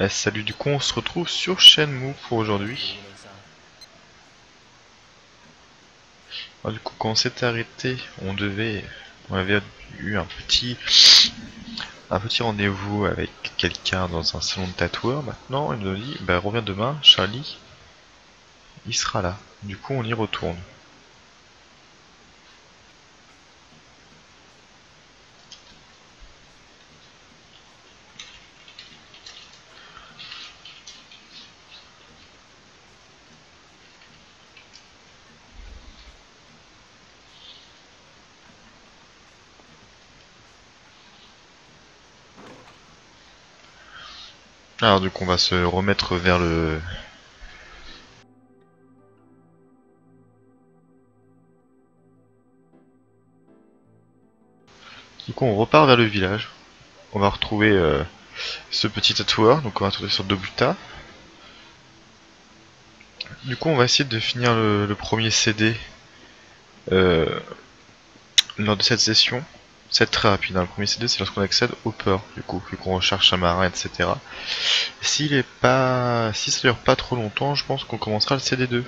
Salut, du coup on se retrouve sur Shenmue pour aujourd'hui. Alors, du coup quand on s'était arrêté, on avait eu un petit rendez-vous avec quelqu'un dans un salon de tatoueur. Maintenant il nous dit, bah reviens demain, Charlie, il sera là. Du coup on y retourne. Alors du coup on va se remettre vers le... Du coup on repart vers le village. On va retrouver ce petit tatoueur, donc on va retrouver sur Dobuta. Du coup on va essayer de finir le premier CD euh, lors de cette session. C'est très rapide, hein. Le premier CD c'est lorsqu'on accède au port, du coup, vu qu'on recherche un marin, etc. Si ça dure pas trop longtemps, je pense qu'on commencera le CD2.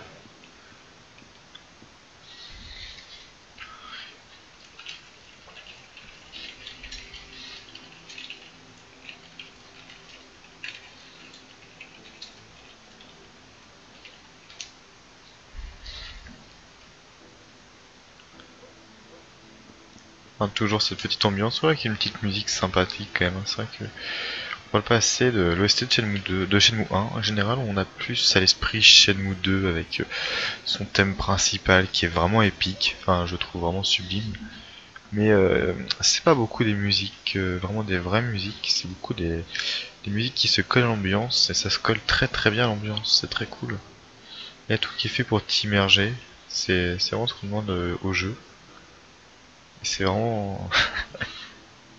Enfin, toujours cette petite ambiance, ouais, avec une petite musique sympathique quand même, hein. C'est vrai que on parle pas assez de l'OST de Shenmue 2, de Shenmue 1. En général, on a plus à l'esprit Shenmue 2 avec son thème principal qui est vraiment épique, enfin je trouve vraiment sublime. Mais c'est pas beaucoup des musiques, vraiment des vraies musiques, c'est beaucoup des musiques qui se collent à l'ambiance et ça se colle très très bien à l'ambiance, c'est très cool. Il y a tout qui est fait pour t'immerger, c'est vraiment ce qu'on demande au jeu. Et c'est vraiment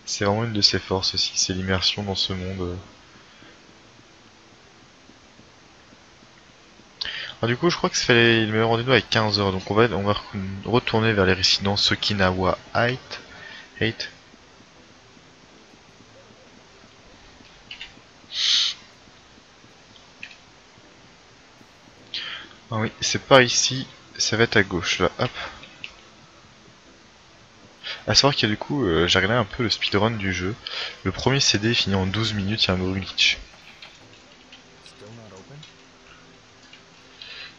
c'est vraiment une de ses forces aussi, c'est l'immersion dans ce monde. Alors du coup je crois que il me rendez-nous à 15 heures, donc on va retourner vers les résidences Okinawa Height. Ah oui, c'est par ici, ça va être à gauche là, hop. À savoir qu'il y a du coup, j'ai regardé un peu le speedrun du jeu. Le premier CD finit en 12 minutes, il y a un gros glitch.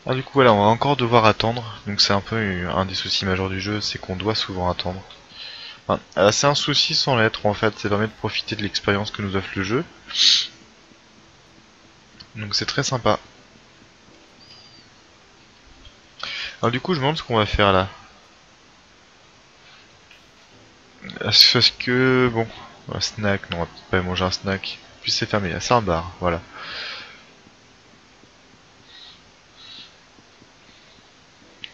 Ah du coup voilà, on va encore devoir attendre, donc c'est un peu un des soucis majeurs du jeu, c'est qu'on doit souvent attendre. Enfin, c'est un souci sans l'être en fait, ça permet de profiter de l'expérience que nous offre le jeu. Donc c'est très sympa. Alors du coup je me demande ce qu'on va faire là. Parce que bon, un snack, non on va peut-être pas manger un snack. Puis c'est fermé, c'est un bar, voilà.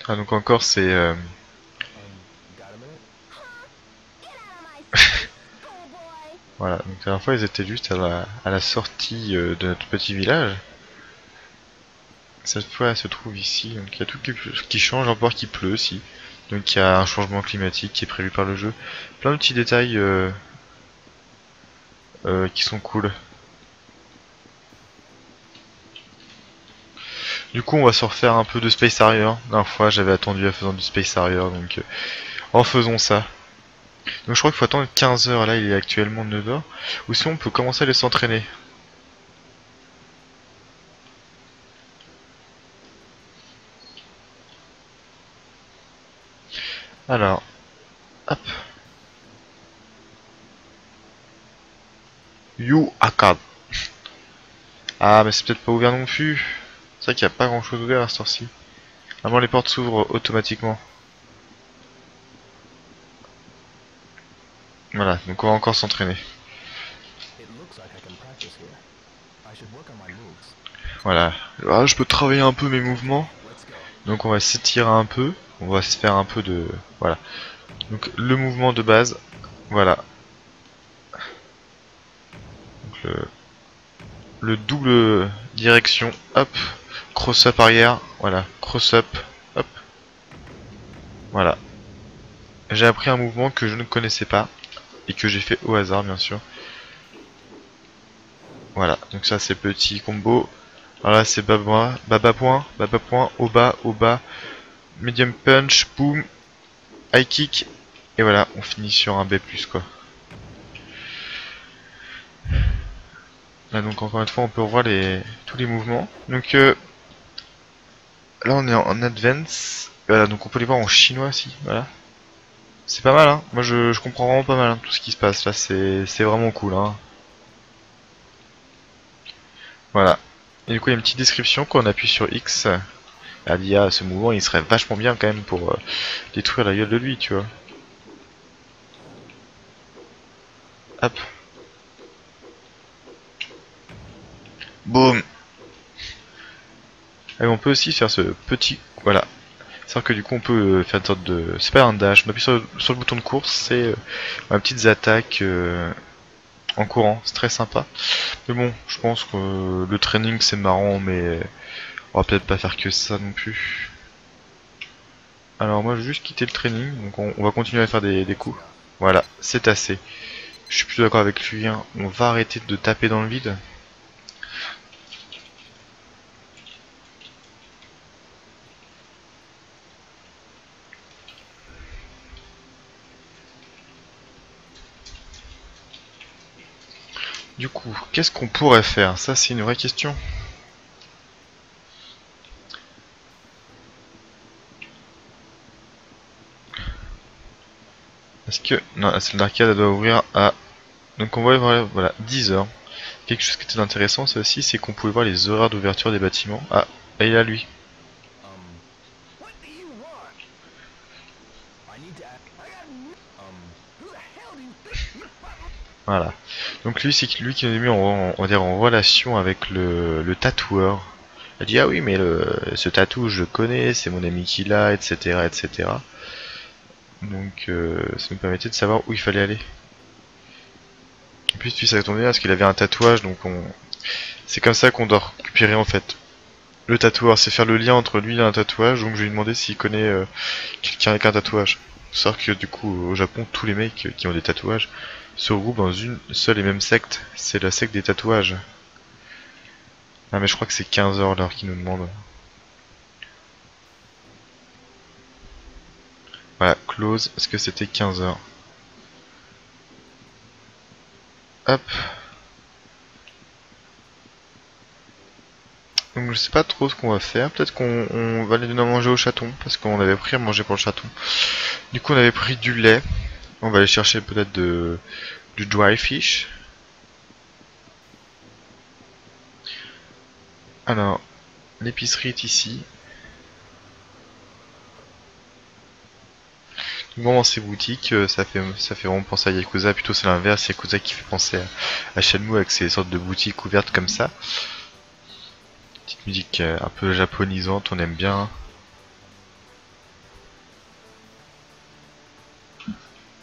Ah donc encore c'est... Voilà, donc la dernière fois ils étaient juste à la sortie de notre petit village. Cette fois elle se trouve ici, donc il y a tout qui change, encore qu'il pleut aussi. Donc il y a un changement climatique qui est prévu par le jeu. Plein de petits détails qui sont cool. Du coup on va se refaire un peu de Space Harrier. La dernière fois j'avais attendu en faisant du Space Harrier, donc en faisons ça. Donc je crois qu'il faut attendre 15 heures, là il est actuellement 9 heures. Ou sinon on peut commencer à aller s'entraîner. Alors, hop. You Akad. Ah mais c'est peut-être pas ouvert non plus. C'est vrai qu'il n'y a pas grand chose ouvert à cette heure-ci. Normalement les portes s'ouvrent automatiquement. Voilà, donc on va encore s'entraîner. Voilà. Ah, je peux travailler un peu mes mouvements. Donc on va s'étirer un peu. On va se faire un peu de... Voilà. Donc le mouvement de base. Voilà. Donc le double direction. Hop. Cross-up arrière. Voilà. Cross-up. Hop. Voilà. J'ai appris un mouvement que je ne connaissais pas. Et que j'ai fait au hasard bien sûr. Voilà, donc ça c'est petit combo. Alors là c'est baba, baba point, au bas, medium punch, boom, high kick. Et voilà, on finit sur un B+, quoi. Là donc encore une fois on peut revoir tous les mouvements. Donc là on est en advance. Voilà, donc on peut les voir en chinois aussi, voilà. C'est pas mal, hein. Moi je comprends vraiment pas mal hein, tout ce qui se passe là, c'est vraiment cool, hein. Voilà. Et du coup il y a une petite description quand on appuie sur X. Elle dit ah ce mouvement il serait vachement bien quand même pour détruire la gueule de lui, tu vois. Hop. Boum. Et on peut aussi faire ce petit... Voilà. C'est-à-dire que du coup on peut faire une sorte de... C'est pas un dash, on appuie sur le bouton de course, c'est petites attaques en courant, c'est très sympa. Mais bon, je pense que le training c'est marrant, mais on va peut-être pas faire que ça non plus. Alors moi je vais juste quitter le training, donc on va continuer à faire des coups. Voilà, c'est assez. Je suis plutôt d'accord avec lui, hein. On va arrêter de taper dans le vide. Du coup, qu'est-ce qu'on pourrait faire? Ça c'est une vraie question. Est-ce que... Non, la salle d'arcade doit ouvrir à... Donc on va voir, voilà, 10 heures. Quelque chose qui était intéressant, ça aussi, c'est qu'on pouvait voir les horaires d'ouverture des bâtiments. Ah, et il est là lui. Voilà. Donc lui, c'est lui qui nous a mis on va dire en relation avec le tatoueur. Il a dit ah oui mais ce tatou je le connais, c'est mon ami qui l'a, etc. etc. Donc ça nous permettait de savoir où il fallait aller. Et puis ça tombait bien parce qu'il avait un tatouage, donc c'est comme ça qu'on doit récupérer en fait. Le tatoueur, c'est faire le lien entre lui et un tatouage, donc je vais lui demander s'il connaît quelqu'un avec un tatouage. Faut savoir que du coup au Japon, tous les mecs qui ont des tatouages se regroupent dans une seule et même secte, c'est la secte des tatouages. Ah mais je crois que c'est 15 heures l'heure qu'ils nous demandent. Voilà, close, parce que c'était 15 heures. Hop. Donc je sais pas trop ce qu'on va faire, peut-être qu'on va aller donner à manger au chaton, parce qu'on avait pris à manger pour le chaton. Du coup on avait pris du lait, on va aller chercher peut-être du dry fish. Alors, l'épicerie est ici. Bon, dans ces boutiques, ça fait vraiment penser à Yakuza, plutôt c'est l'inverse, Yakuza qui fait penser à Shenmue avec ces sortes de boutiques ouvertes comme ça. Petite musique un peu japonisante, on aime bien.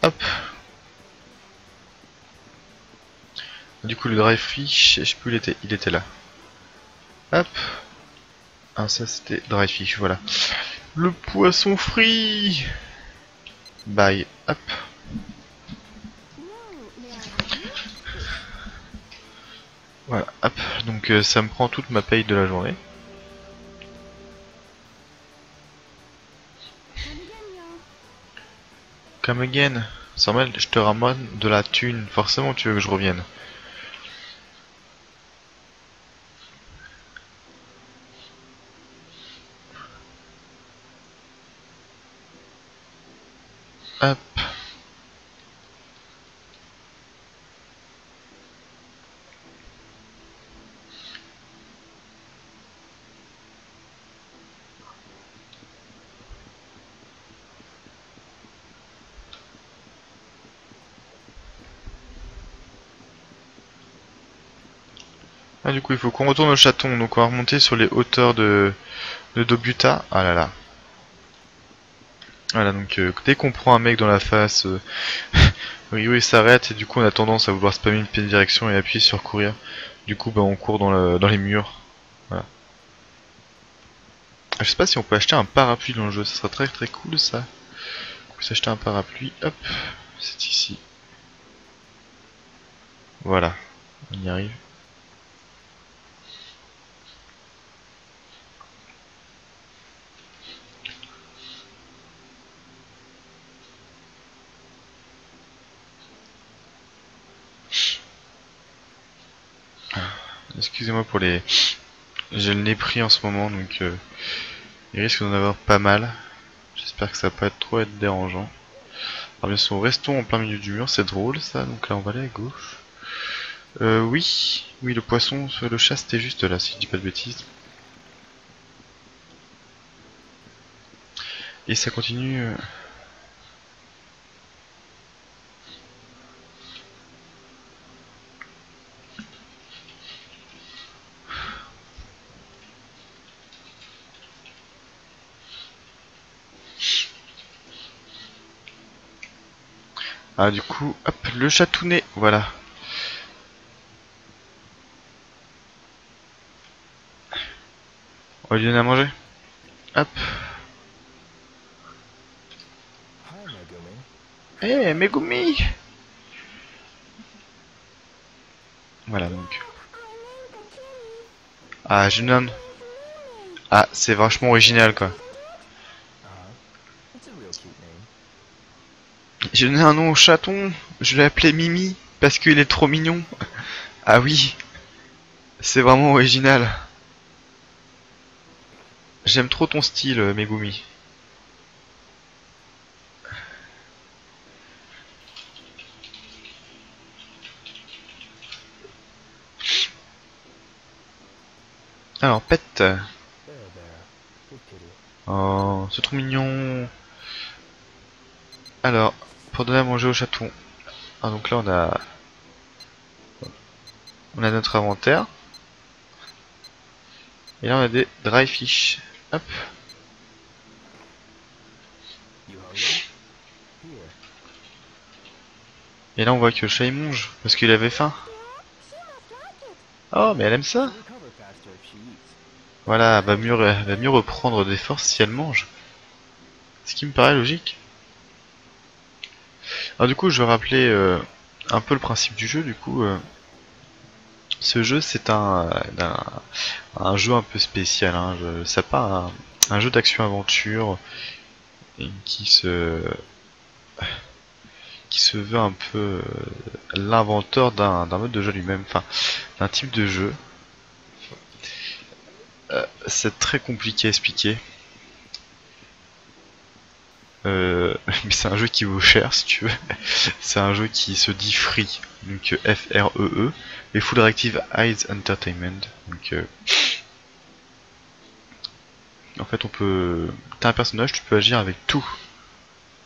Hop. Du coup le dry fish, je sais plus où il était là. Hop. Ah ça c'était dry fish, voilà. Le poisson frit. Bye. Hop. Voilà, hop. Donc ça me prend toute ma paye de la journée. Come again. Normal, je te ramène de la thune. Forcément tu veux que je revienne. Hop. Ah du coup il faut qu'on retourne au chaton, donc on va remonter sur les hauteurs de Dobuta. Ah là là. Voilà donc dès qu'on prend un mec dans la face, Ryo il s'arrête et du coup on a tendance à vouloir spammer une pied de direction et appuyer sur courir. Du coup bah on court dans les murs. Voilà. Je sais pas si on peut acheter un parapluie dans le jeu, ça serait très très cool ça. On peut s'acheter un parapluie, hop, c'est ici. Voilà, on y arrive. Excusez-moi pour les... J'ai le nez pris en ce moment, donc il risque d'en avoir pas mal. J'espère que ça va pas trop être dérangeant. Alors bien sûr, restons en plein milieu du mur, c'est drôle ça, donc là on va aller à gauche. Oui, le poisson, le chat c'était juste là, si je dis pas de bêtises. Et ça continue... Ah du coup, hop, le chatounet, voilà. On va lui donner à manger. Hop. Eh, Megumi! Voilà donc. Ah, jeune homme. Ah, c'est vachement original quoi. J'ai donné un nom au chaton. Je l'ai appelé Mimi parce qu'il est trop mignon. Ah oui, c'est vraiment original. J'aime trop ton style, Megumi. Alors, pet. Oh, c'est trop mignon. Alors, pour donner à manger au chaton. Ah, donc là, on a notre inventaire. Et là, on a des dry fish. Hop. Et là, on voit que le chat il mange parce qu'il avait faim. Oh, mais elle aime ça. Voilà, elle va mieux reprendre des forces si elle mange. Ce qui me paraît logique. Alors du coup, je vais rappeler un peu le principe du jeu. Du coup, ce jeu c'est un jeu un peu spécial. Hein. C'est pas un jeu d'action-aventure qui se veut un peu l'inventeur d'un mode de jeu lui-même, enfin d'un type de jeu. C'est très compliqué à expliquer. Mais c'est un jeu qui vaut cher si tu veux. C'est un jeu qui se dit free, donc F-R-E-E, et Full Reactive Eyes Entertainment. Donc en fait t'as un personnage, tu peux agir avec tout.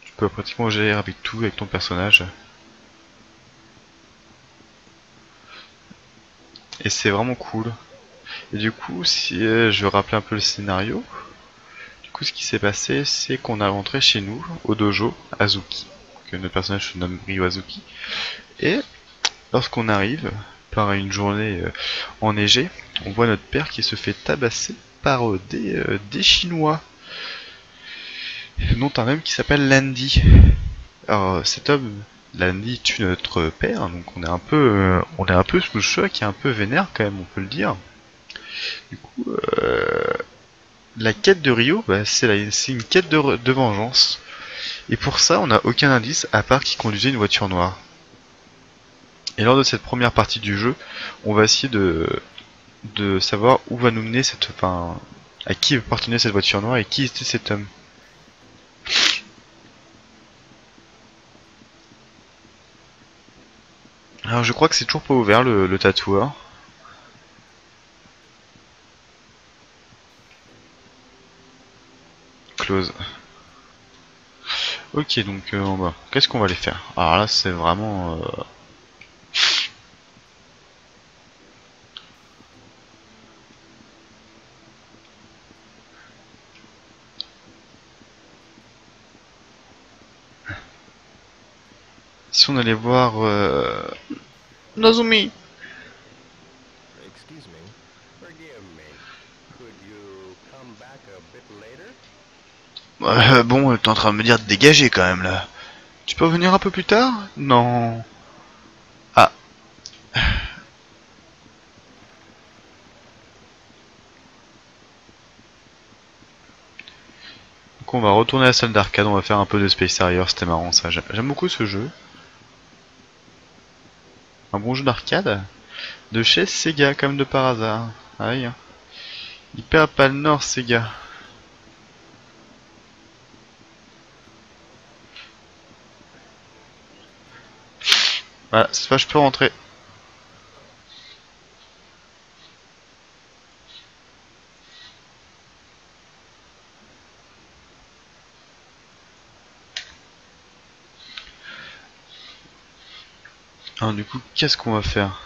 Tu peux pratiquement agir avec tout avec ton personnage. Et c'est vraiment cool. Et du coup, si je vais rappeler un peu le scénario. Du coup, ce qui s'est passé, c'est qu'on a rentré chez nous, au dojo, Azuki, que notre personnage se nomme Ryo Azuki, et lorsqu'on arrive, par une journée enneigée, on voit notre père qui se fait tabasser par des Chinois, dont un homme qui s'appelle Landy. Alors cet homme, Landy, tue notre père, donc on est un peu sous le choc et un peu vénère quand même, on peut le dire. Du coup, la quête de Ryo, bah, c'est une quête de vengeance. Et pour ça, on n'a aucun indice à part qu'il conduisait une voiture noire. Et lors de cette première partie du jeu, on va essayer de savoir où va nous mener à qui appartenait cette voiture noire et qui était cet homme. Alors je crois que c'est toujours pas ouvert le tatoueur. Close. Ok, donc en bas. Qu'est-ce qu'on va aller faire? Alors là, c'est vraiment... Si on allait voir... Nozumi. Bon, t'es en train de me dire de dégager quand même là. Tu peux venir un peu plus tard? Non. Ah. Donc on va retourner à la salle d'arcade, on va faire un peu de Space Harrier, c'était marrant ça. J'aime beaucoup ce jeu. Un bon jeu d'arcade. De chez Sega, comme de par hasard. Aïe. Hein. Il perd pas le nord, Sega. Voilà, cette fois je peux rentrer. Alors du coup, qu'est-ce qu'on va faire?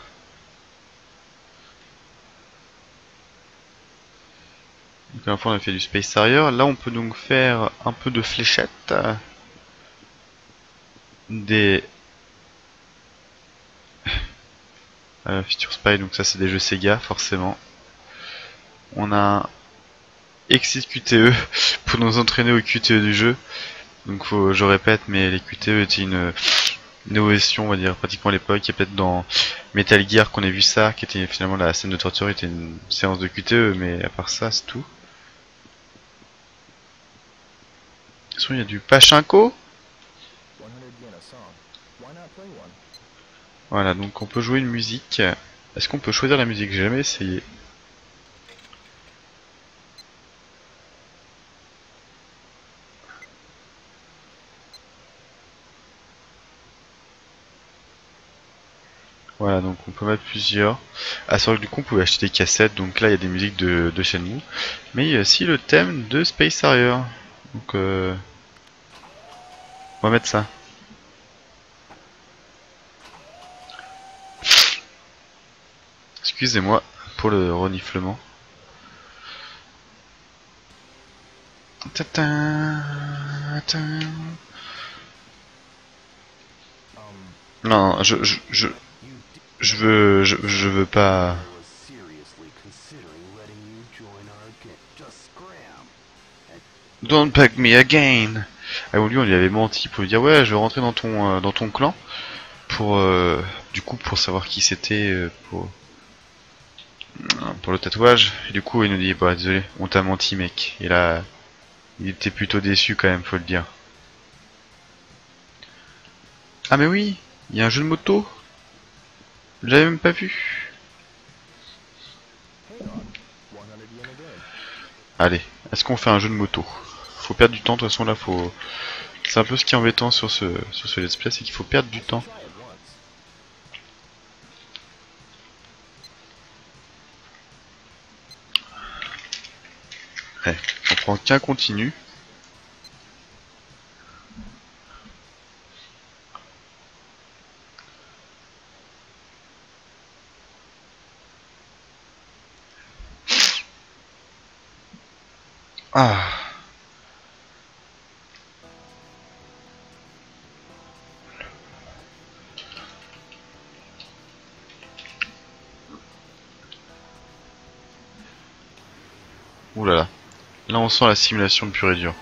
Donc à la fois on a fait du Space Harrier. Là on peut donc faire un peu de fléchettes. Des Future Spy, donc ça c'est des jeux Sega forcément. On a Exit QTE pour nous entraîner au QTE du jeu. Donc je répète, mais les QTE étaient une innovation, on va dire, pratiquement à l'époque. Il y a peut-être dans Metal Gear qu'on ait vu ça, qui était finalement la scène de torture était une séance de QTE, mais à part ça, c'est tout. De toute façon, il y a du Pachinko. Voilà, donc on peut jouer une musique. Est-ce qu'on peut choisir la musique? J'ai jamais essayé. Voilà, donc on peut mettre plusieurs. Ah, c'est vrai que du coup on pouvait acheter des cassettes, donc là il y a des musiques de Shenmue. Mais il y a aussi le thème de Space Harrier. Donc on va mettre ça. Excusez-moi pour le reniflement. Non, je veux pas. Don't bug me again. Ah bon, lui on lui avait menti pour lui dire ouais je veux rentrer dans ton clan pour du coup pour savoir qui c'était pour le tatouage. Et du coup il nous dit bah désolé on t'a menti mec. Et là il était plutôt déçu quand même faut le dire. Ah mais oui, il y a un jeu de moto. J'avais même pas vu. Allez, est-ce qu'on fait un jeu de moto? Faut perdre du temps, de toute façon là faut... C'est un peu ce qui est embêtant sur ce let's play, c'est qu'il faut perdre du temps. Ouais, on prend qu'un continu. Ah. Ouh là là. Là on sent la simulation pure et dure.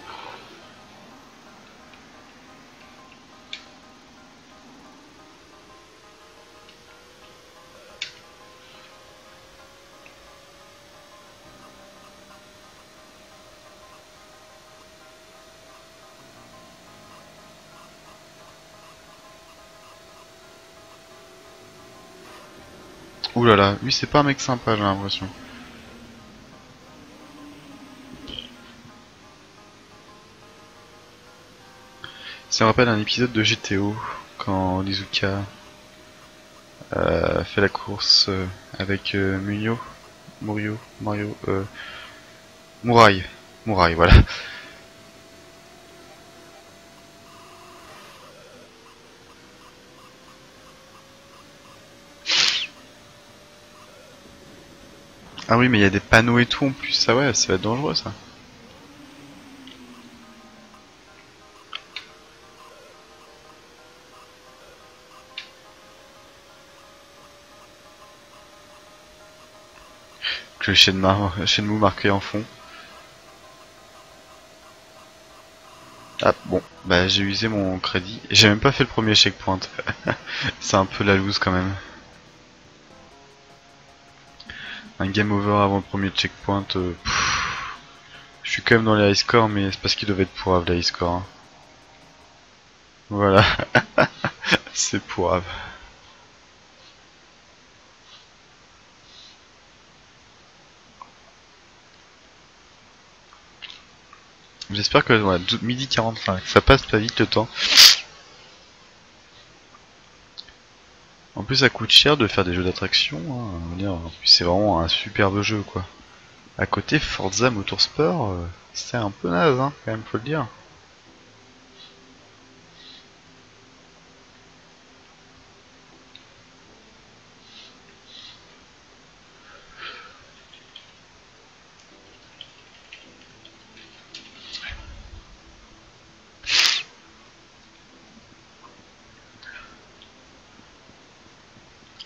Ouh là là, lui c'est pas un mec sympa j'ai l'impression. Ça me rappelle un épisode de GTO quand Lizuka fait la course avec Mario, Mouraï, voilà. Ah oui mais il y a des panneaux et tout en plus, ça ouais, ça va être dangereux ça. Que le Shenmue marqué en fond. Ah bon, bah j'ai usé mon crédit. J'ai même pas fait le premier checkpoint. C'est un peu la loose quand même. Un game over avant le premier checkpoint. Je suis quand même dans les high scores, mais c'est parce qu'il devait être pourrave les high scores. Hein. Voilà, c'est pourrave. J'espère que ouais, midi 45, ça passe pas vite le temps. En plus, ça coûte cher de faire des jeux d'attraction. C'est vraiment un superbe jeu, quoi. À côté, Forza Motorsport, c'est un peu naze, hein, quand même, faut le dire.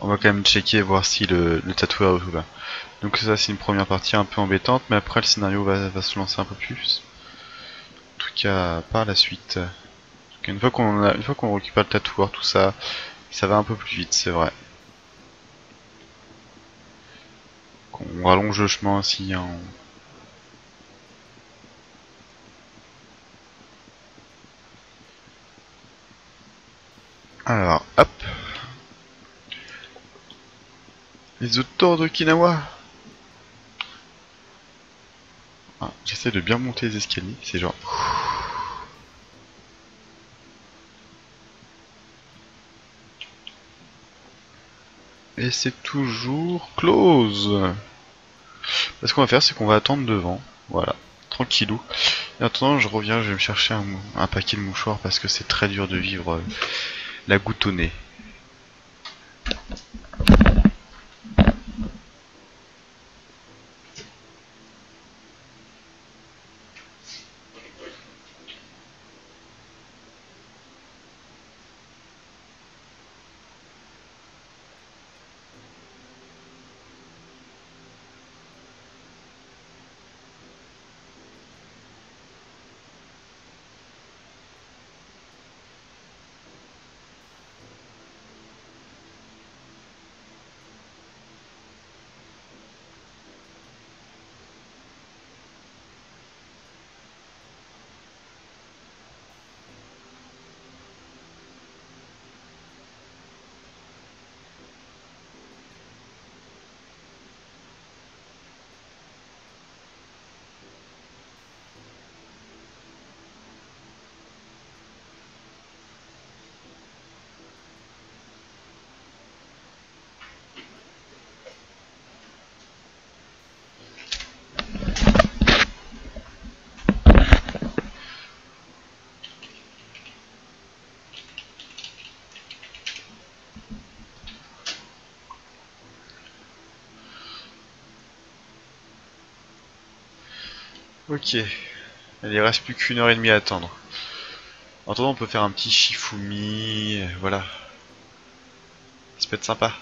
On va quand même checker, voir si le tatoueur est là. Donc ça, c'est une première partie un peu embêtante, mais après, le scénario va se lancer un peu plus. En tout cas, par la suite. Donc, une fois qu'on récupère le tatoueur, tout ça, ça va un peu plus vite, c'est vrai. On rallonge le chemin aussi, hein. Alors, hop. Les auteurs d'Okinawa. Ah, j'essaie de bien monter les escaliers, c'est genre... Et c'est toujours close. Ce qu'on va faire, c'est qu'on va attendre devant. Voilà, tranquillou. Et en attendant, je reviens, je vais me chercher un paquet de mouchoirs parce que c'est très dur de vivre la goutte au nez. Ok, il reste plus qu'une heure et demie à attendre. En attendant, on peut faire un petit Shifumi, voilà. Ça peut être sympa.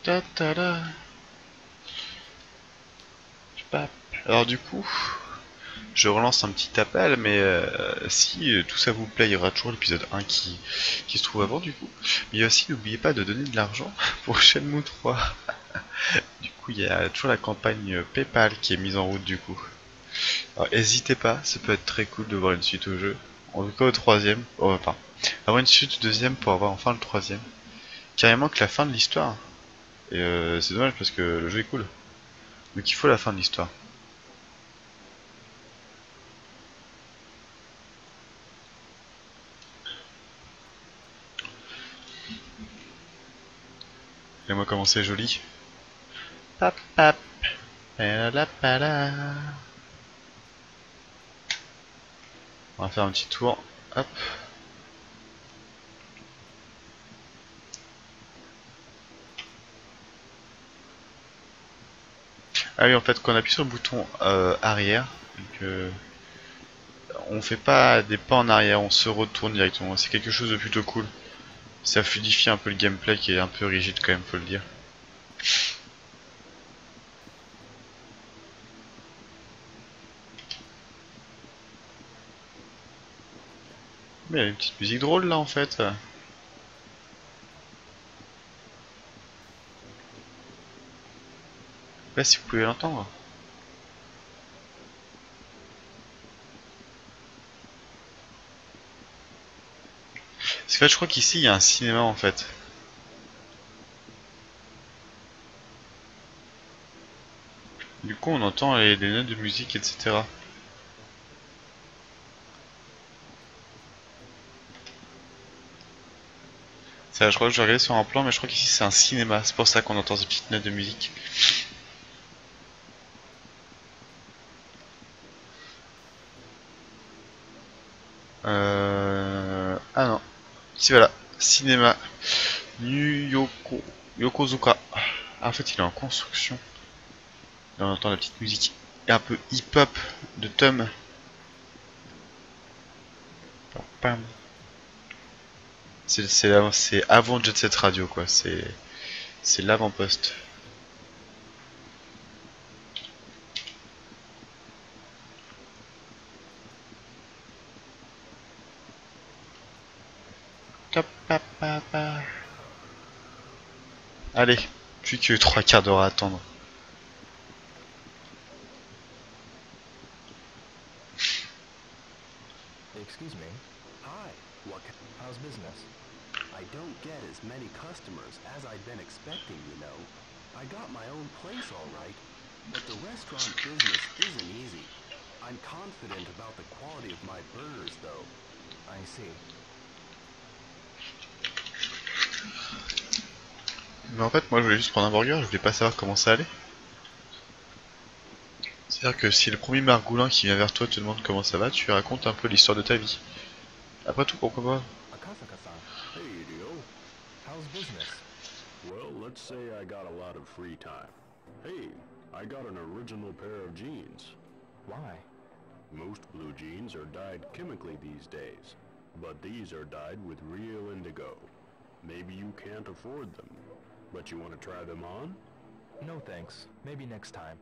Ta ta da. Alors du coup, je relance un petit appel, mais si tout ça vous plaît, il y aura toujours l'épisode 1 qui se trouve avant du coup. Mais aussi, n'oubliez pas de donner de l'argent pour Shenmue 3. Du coup, il y a toujours la campagne PayPal qui est mise en route du coup. Alors n'hésitez pas, ça peut être très cool de voir une suite au jeu. En tout cas au troisième, enfin, avoir une suite au deuxième pour avoir enfin le troisième. Carrément que la fin de l'histoire. Et c'est dommage parce que le jeu est cool. Donc il faut la fin de l'histoire. Et moi comment c'est joli. Pap pap. Palapala. On va faire un petit tour. Hop. Ah oui, en fait, quand on appuie sur le bouton arrière, donc, on fait pas des pas en arrière, on se retourne directement. C'est quelque chose de plutôt cool. Ça fluidifie un peu le gameplay qui est un peu rigide quand même, faut le dire. Mais il y a une petite musique drôle là en fait. Je sais pas si vous pouvez l'entendre. Parce que là, je crois qu'ici il y a un cinéma en fait. Du coup, on entend les notes de musique, etc. Ça, je crois que je vais regarder sur un plan, mais je crois qu'ici c'est un cinéma. C'est pour ça qu'on entend ces petites notes de musique. Ah non. Si voilà. Cinéma. Yokozuka. Ah, en fait, il est en construction. Là, on entend la petite musique un peu hip-hop de Tom. Pam. C'est avant Jet Set Radio, quoi. C'est l'avant-poste. Allez, plus que 3 quarts d'heure à attendre. Excuse me. Hi. How's business? I don't get as many customers as I'd been expecting, you know. I got my own place all right, but the restaurant business isn't easy. I'm confident about the quality of my burgers, though. I see. Mais en fait, moi, je voulais juste prendre un burger. Je voulais pas savoir comment ça allait. C'est-à-dire que si le premier margoulin qui vient vers toi te demande comment ça va, tu lui racontes un peu l'histoire de ta vie. Après tout, pourquoi pas? Akasaka-san. Hey, Dio. How's business? Well, let's say I got a lot of free time. Hey, I got an original pair of jeans. Why? Most blue jeans are dyed chemically these days, but these are dyed with real indigo. Maybe you can't afford them, but you want to try them on? No thanks. Maybe next time.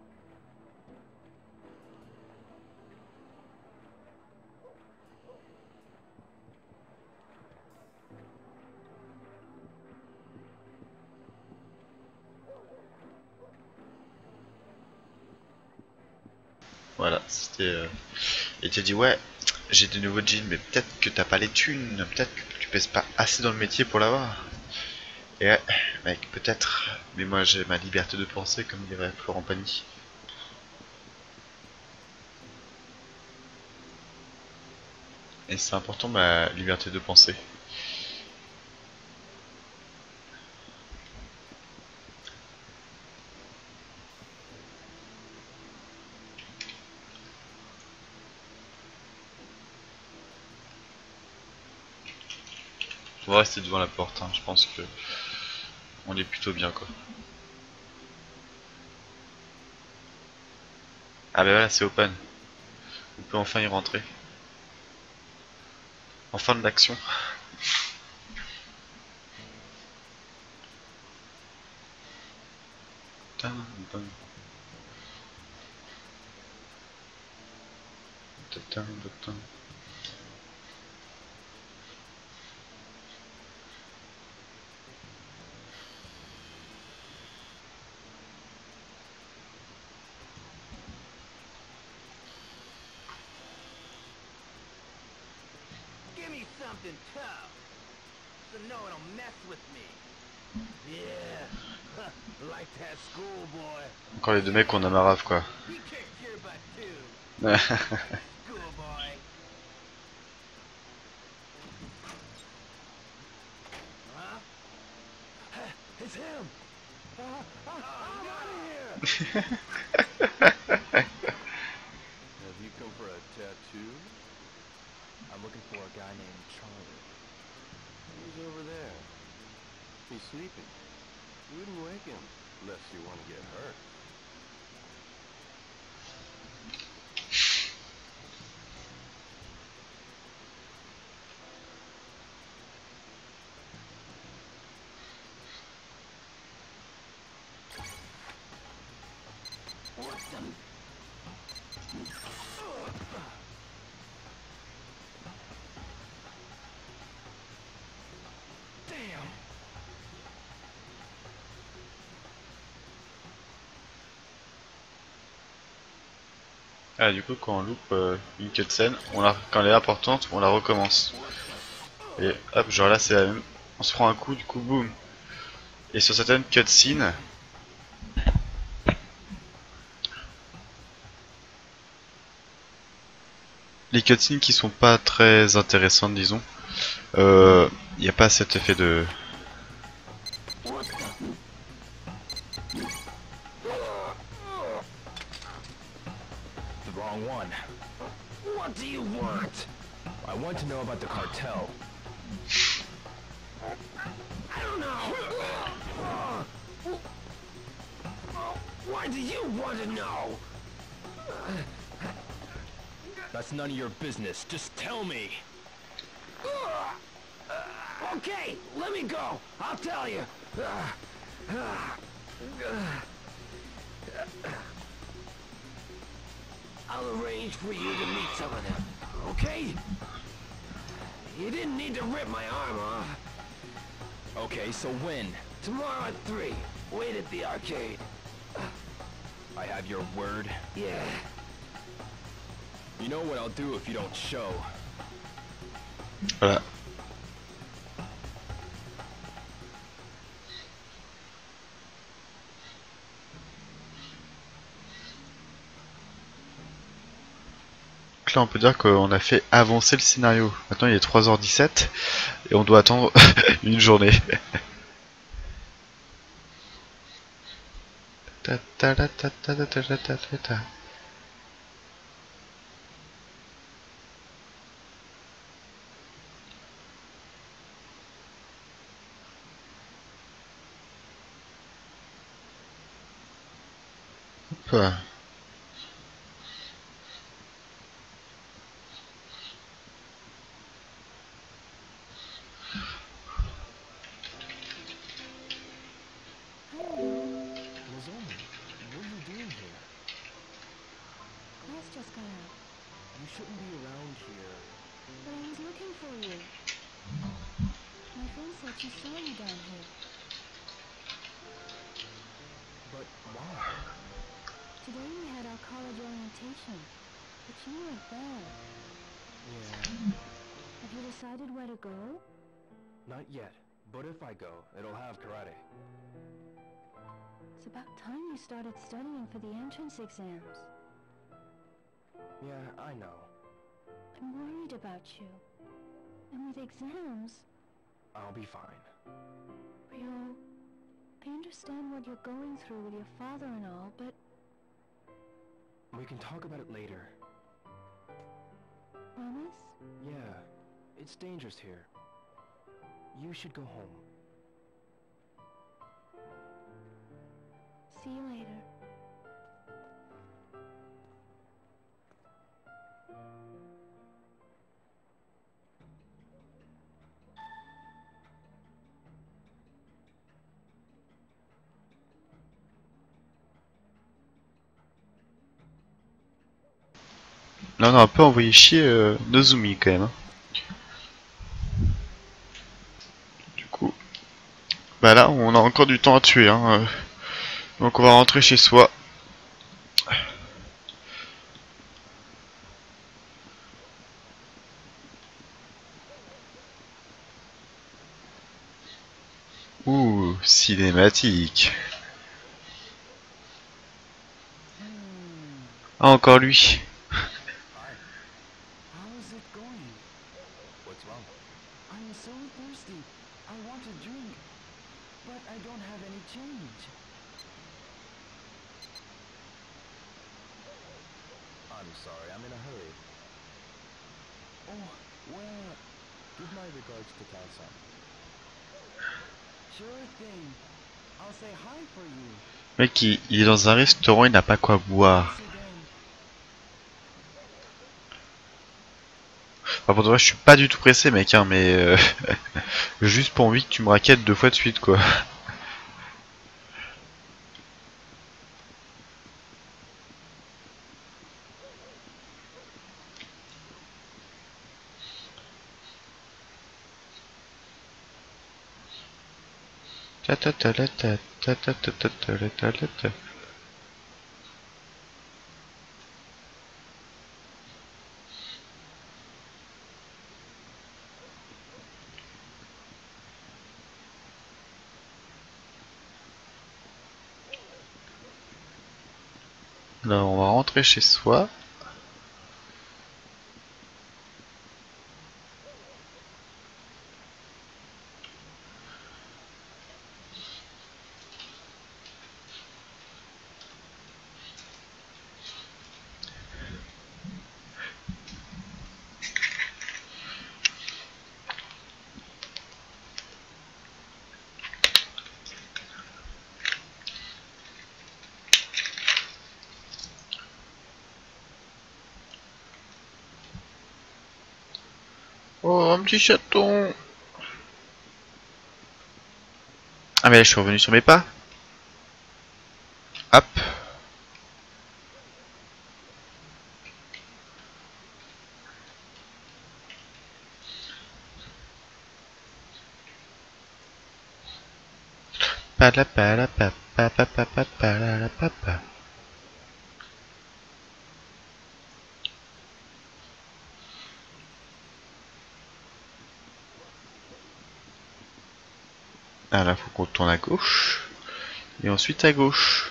Voilà, c'était... Et tu dit, ouais, j'ai de nouveaux jeans, mais peut-être que t'as pas les thunes, peut-être que tu pèses pas assez dans le métier pour l'avoir. Et ouais, mec, peut-être, mais moi j'ai ma liberté de penser, comme dirait Florent Pagny. Et c'est important, ma liberté de penser. On va rester devant la porte, hein. Je pense que on est plutôt bien, quoi. Ah bah voilà, c'est open. On peut enfin y rentrer. En fin de l'action. Give me something tough, so no one will mess with me. Yeah, like that schoolboy. Encore les deux mecs, on a marave, quoi. He kicked your butt too, schoolboy. Huh? It's him! I'm out of here! Have you come for a tattoo? I'm looking for a guy named Charlie. He's over there. He's sleeping. You wouldn't wake him, unless you want to get hurt. What the? Ah, du coup, quand on loupe une cutscene, quand elle est importante, on la recommence. Et hop, genre là, c'est la même. On se prend un coup, du coup, boum. Et sur certaines cutscenes, les cutscenes qui sont pas très intéressantes, disons, il n'y a pas cet effet de. The wrong one. What do you want? I want to know about the cartel. I don't know. Why do you want to know? That's none of your business. Just tell me. Okay, let me go. I'll tell you. I'll arrange for you to meet some of them, okay? You didn't need to rip my arm off. Okay, so when? Tomorrow at 3. Wait at the arcade. I have your word? Yeah. You know what I'll do if you don't show. Voilà. Donc là, on peut dire qu'on a fait avancer le scénario. Maintenant, il est 3h17 et on doit attendre une journée. Ta ta ta ta ta ta ta ta ta ta. Hop. Nozomi, what are you doing here? Class just got out, You shouldn't be around here. but I was looking for you. My friend said she saw you down here. But why? Today we had our college orientation, but you weren't there. Yeah, Have you decided where to go? not yet. But if I go, it'll have karate. It's about time you started studying for the entrance exams. Yeah, I know. I'm worried about you. And with exams, I'll be fine. Ryo, I understand what you're going through with your father and all, but We can talk about it later. promise? Yeah, it's dangerous here. You should go home. See you later. Là, on a un peu envoyé chier Nozumi quand même. Hein. Du coup, bah là, on a encore du temps à tuer. Hein. Donc on va rentrer chez soi. Ouh, cinématique. Ah, encore lui. Hi. How's it going? What's wrong? I'm so thirsty. I want a drink. But I don't have any change. I'm sorry, I'm in a hurry. Oh, well, give my regards to Tao-san. Sure thing. I'll say hi for you. Mec, il est dans un restaurant, il n'a pas quoi boire. Thanks again. Enfin, pour de vrai, je suis pas du tout pressé, mec, hein, mais juste pour envie que tu me raquettes 2 fois de suite, quoi. Ta ta ta ta ta ta ta ta ta ta ta ta. Alors on va rentrer chez soi. Oh, un petit chaton. Ah mais là, je suis revenu sur mes pas. Hop. Palapalapapapapapalapapa. Ah là, faut qu'on tourne à gauche. Et ensuite à gauche.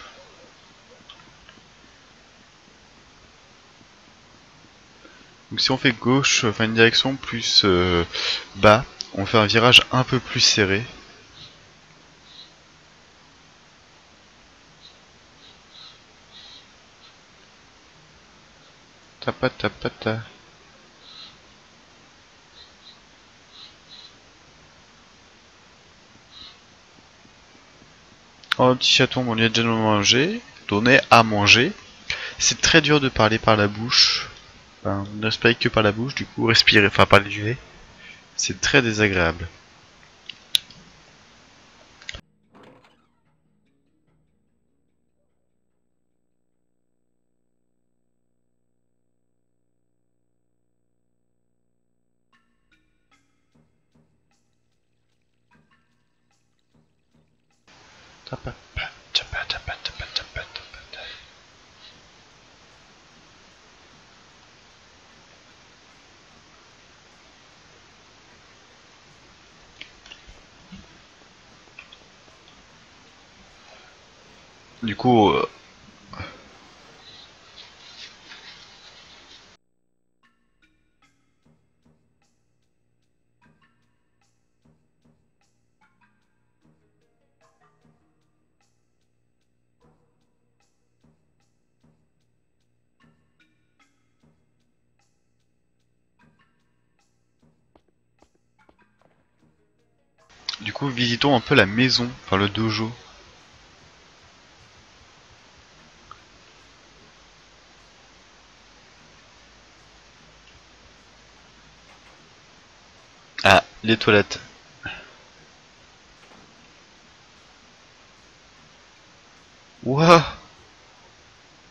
Donc si on fait gauche, enfin une direction plus bas, on fait un virage un peu plus serré. Tapatapata. Oh, un petit chaton, on lui a déjà donné à manger. C'est très dur de parler par la bouche. Enfin, on ne respire que par la bouche, du coup, respirer, enfin par le nez. C'est très désagréable. Du coup, visitons un peu la maison, enfin le dojo. Ah, les toilettes. Wouah!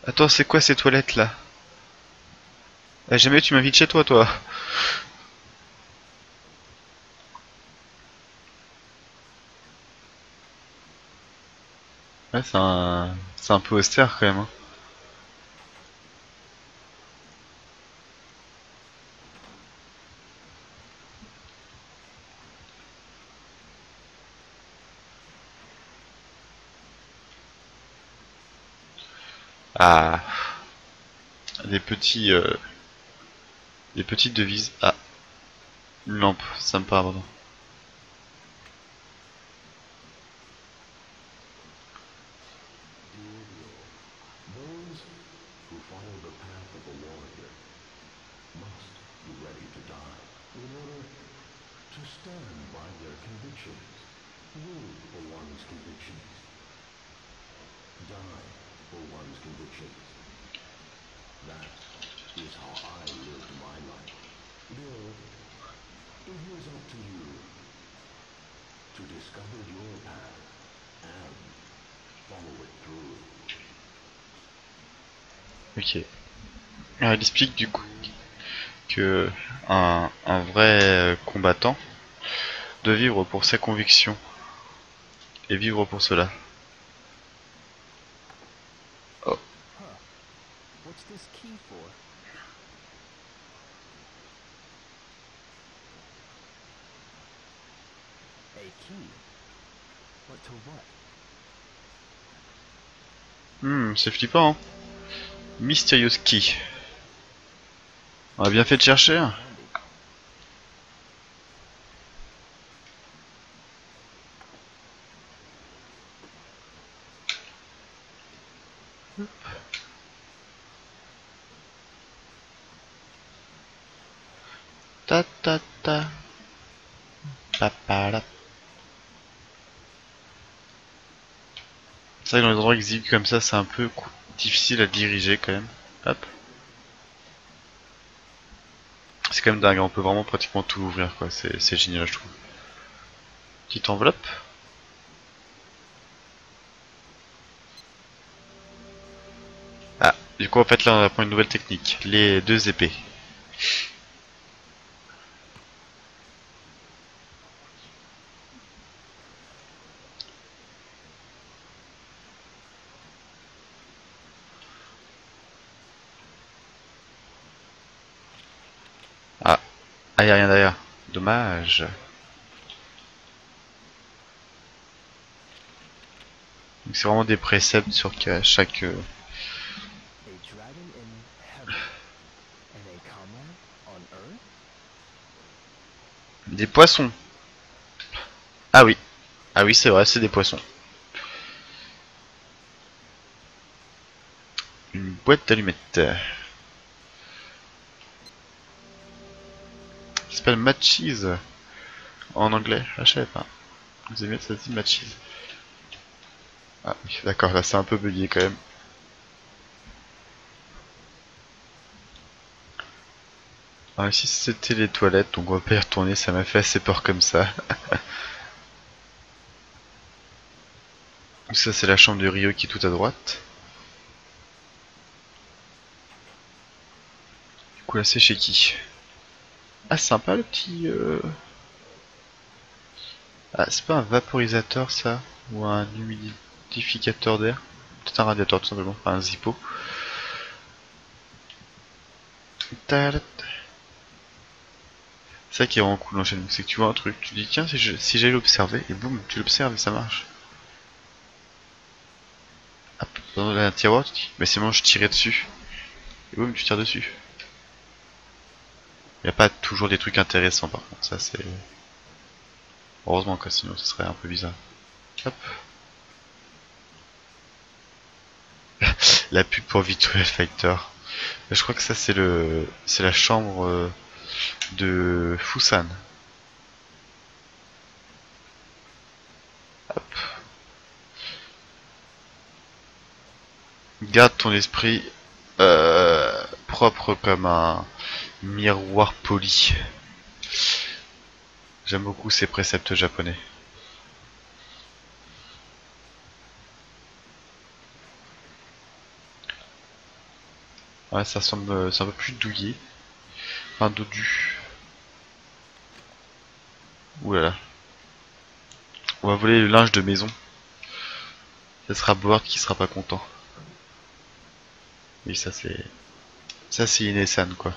Attends, c'est quoi ces toilettes là? Ah, jamais tu m'invites chez toi, toi. Ouais, c'est un peu austère quand même. Hein. Ah, des petits, des petites devises. Ah, une lampe, ça me paraît important. Those who follow the path of a warrior must be ready to die in order to stand by their convictions, live for one's convictions, die for one's convictions. That is how I lived my life. Bill, it is up to you to discover your path and follow it through. Ok. Alors, il explique du coup que un vrai combattant doit vivre pour ses convictions et vivre pour cela. Oh. Huh. What's this key for? A key? But to what? C'est flippant. Hein. Mysterious Key. On a bien fait de chercher. Hein. Ta ta ta. Papala. C'est vrai que dans les endroits exigus comme ça, c'est un peu difficile à diriger quand même. Hop. C'est quand même dingue, on peut vraiment pratiquement tout ouvrir quoi, c'est génial je trouve. Petite enveloppe. Ah, du coup en fait là on apprend une nouvelle technique, les deux épées. Ah, ah y a rien derrière, dommage. Donc c'est vraiment des préceptes sur chaque... A dragon in heaven and a comrade on earth? Des poissons. Ah oui, ah oui c'est vrai, c'est des poissons. Une boîte d'allumettes. Ça s'appelle Matches en anglais, ah, je savais pas. Vous aimez ça dit Matches. Ah oui, d'accord, là c'est un peu bugué quand même. Ah, ici c'était les toilettes, donc on va pas y retourner, ça m'a fait assez peur comme ça. Ça c'est la chambre de Rio qui est tout à droite. Du coup là c'est chez qui? Ah sympa le petit... Ah c'est pas un vaporisateur ça? Ou un humidificateur d'air? Peut-être un radiateur tout simplement, enfin un zippo. C'est ça qui est vraiment cool dans Shenmue, c'est que tu vois un truc, tu te dis tiens si j'allais l'observer, et boum, tu l'observes et ça marche. Hop, dans un tiroir, tu te dis, mais c'est bon, je tirais dessus. Et boum, tu tires dessus. Il n'y a pas toujours des trucs intéressants par contre, ça c'est... Heureusement quoi, sinon ce serait un peu bizarre. Hop. La pub pour Virtual Fighter. Je crois que ça c'est la chambre de Fusan. Hop. Garde ton esprit propre comme un miroir poli. J'aime beaucoup ces préceptes japonais. Ouais, ça semble, c'est un peu plus douillé. Enfin, dodu. Ouh là là. On va voler le linge de maison. Ce sera Board qui sera pas content. Oui, ça c'est... Ça c'est Inesan quoi.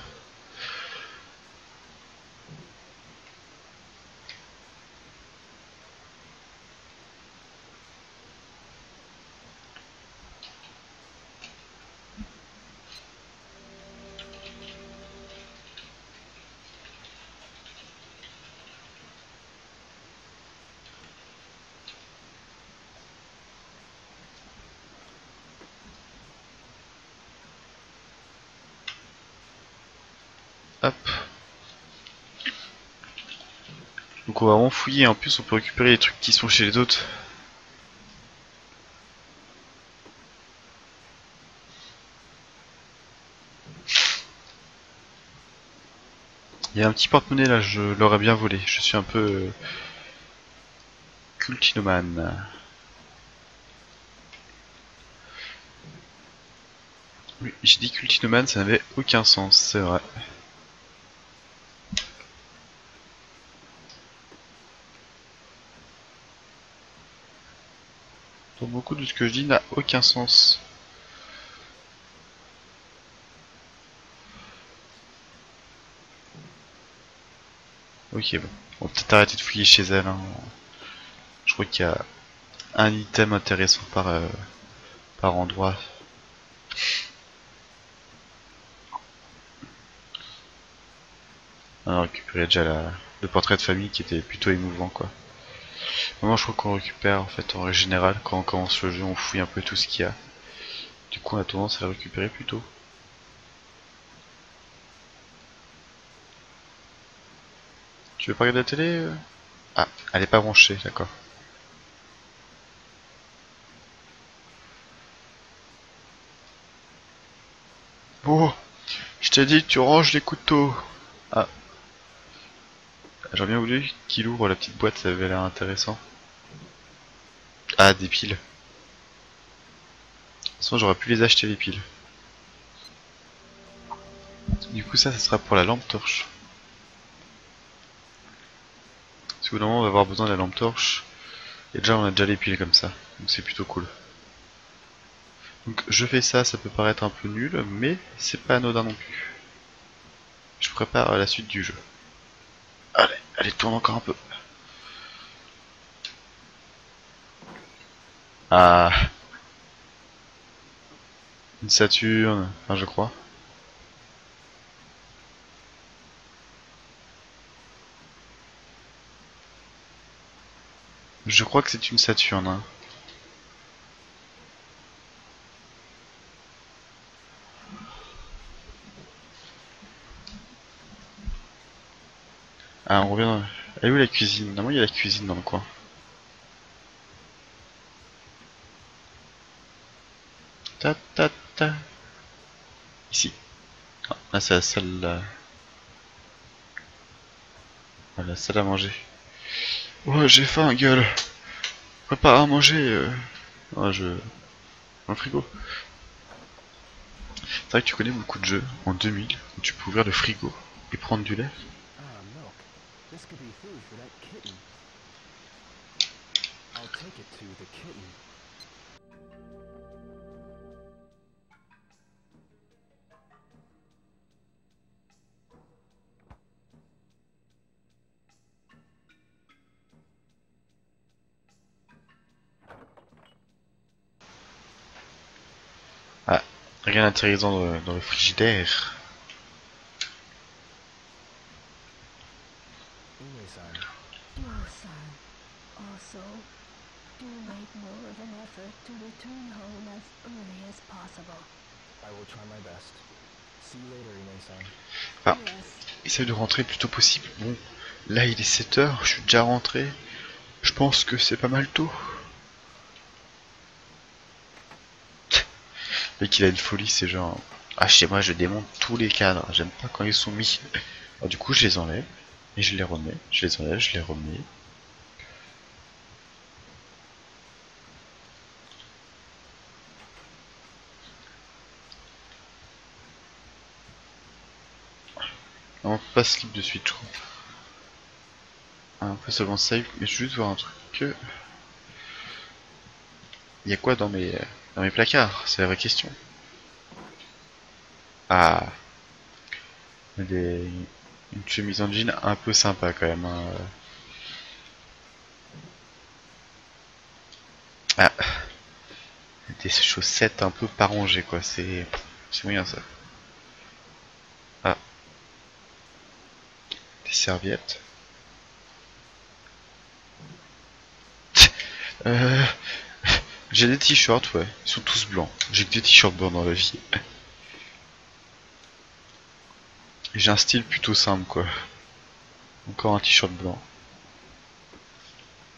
Hop. Donc on va vraiment fouiller, en plus on peut récupérer les trucs qui sont chez les autres. Il y a un petit porte-monnaie là, je l'aurais bien volé. Je suis un peu cultinomane. Oui, j'ai dit cultinomane, ça n'avait aucun sens, c'est vrai. Donc beaucoup de ce que je dis n'a aucun sens. Ok bon, on va peut-être arrêter de fouiller chez elle. Hein. Je crois qu'il y a un item intéressant par endroit. On a récupéré déjà le portrait de famille qui était plutôt émouvant quoi. Moi je crois qu'on récupère en fait en règle générale quand on commence le jeu on fouille un peu tout ce qu'il y a. Du coup on a tendance à le récupérer plus tôt. Tu veux pas regarder la télé Ah, elle est pas branchée, d'accord. Oh, je t'ai dit tu ranges les couteaux. Ah, j'aurais bien voulu qu'il ouvre la petite boîte, ça avait l'air intéressant. Ah, des piles. De toute façon j'aurais pu les acheter les piles. Du coup ça sera pour la lampe torche. Parce qu'au bout d'un moment on va avoir besoin de la lampe torche. Et déjà on a déjà les piles comme ça. Donc c'est plutôt cool. Donc je fais ça, ça peut paraître un peu nul, mais c'est pas anodin non plus. Je prépare la suite du jeu. Allez, allez, tourne encore un peu. Ah, une Saturne, enfin je crois. Je crois que c'est une Saturne. Hein. Ah, on revient dans... Elle est où la cuisine? Normalement il y a la cuisine dans le coin. Ta ta ta. Ici. Ah, là c'est la salle... la salle à manger. Ouais, j'ai faim, gueule. Prépare à manger. Ah, dans le frigo. C'est vrai que tu connais beaucoup de jeux en 2000 où tu peux ouvrir le frigo et prendre du lait. Ah, milk. This could be food for that kitten. I'll take it to the kitten. Ah, rien d'intéressant dans le frigidaire. Ine-san, No, son. Also, do make more of an effort to return home as early as possible. I will try my best. See you later, Ine-san. Ah, Yes. essaye de rentrer le plus tôt possible. Bon, là il est 7 h, je suis déjà rentré. Je pense que c'est pas mal tôt. Dès qu'il a une folie, c'est genre... Ah, chez moi je démonte tous les cadres, j'aime pas quand ils sont mis. Alors, du coup je les enlève, et je les remets. Je les enlève, je les remets. On peut pas slip de suite, je crois. On peut seulement save, mais je veux juste voir un truc. Il y a quoi dans mes placards? C'est la vraie question. Ah, une chemise en jean un peu sympa quand même. Hein. Ah, des chaussettes un peu pas rangées quoi. C'est moyen ça. Ah, des serviettes. Euh, j'ai des t-shirts, ouais. Ils sont tous blancs. J'ai que des t-shirts blancs dans la vie. J'ai un style plutôt simple, quoi. Encore un t-shirt blanc.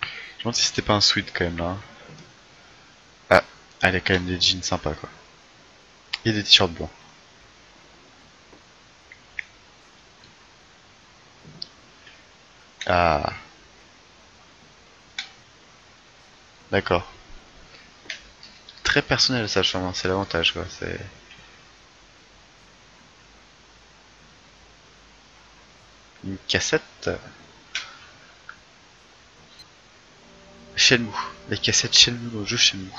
Je me demande si c'était pas un sweat quand même là. Ah, elle a quand même des jeans sympas, quoi. Et des t-shirts blancs. Ah. D'accord. Très personnel ça, chambre, c'est l'avantage, quoi. C'est... Une cassette. Shenmue. Les cassettes Shenmue dans le jeu Shenmue.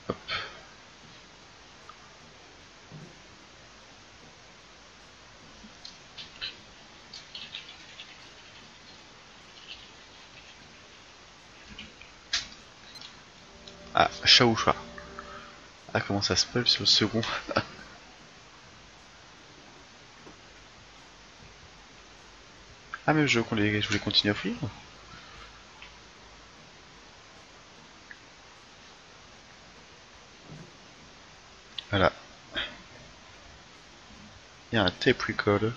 Hop. Ah, Shaousha. Ah, comment ça se spell sur le second. Ah mais je voulais continuer à fouiller. Voilà. Il y a un tape recorder.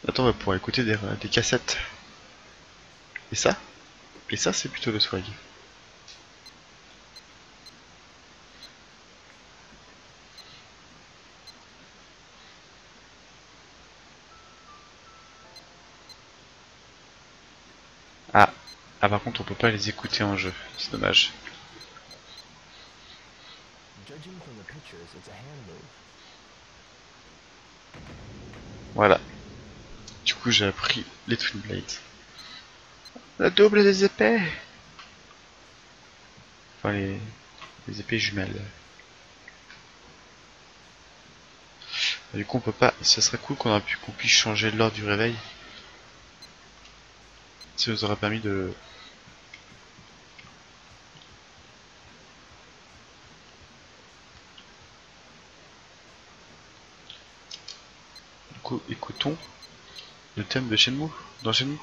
Attends, on va pouvoir écouter des cassettes. Et ça? Et ça, c'est plutôt le swag. Ah. Ah, par contre, on peut pas les écouter en jeu. C'est dommage. Judging from the pictures, it's a hand move. Voilà. Du coup, j'ai appris les Twin Blades. La double des épées. Enfin, les épées jumelles. Du coup, on peut pas. Ce serait cool qu'on puisse changer l'ordre du réveil. Ça nous aurait permis de. Du coup, écoutons le thème de Shenmue. Dans Shenmue.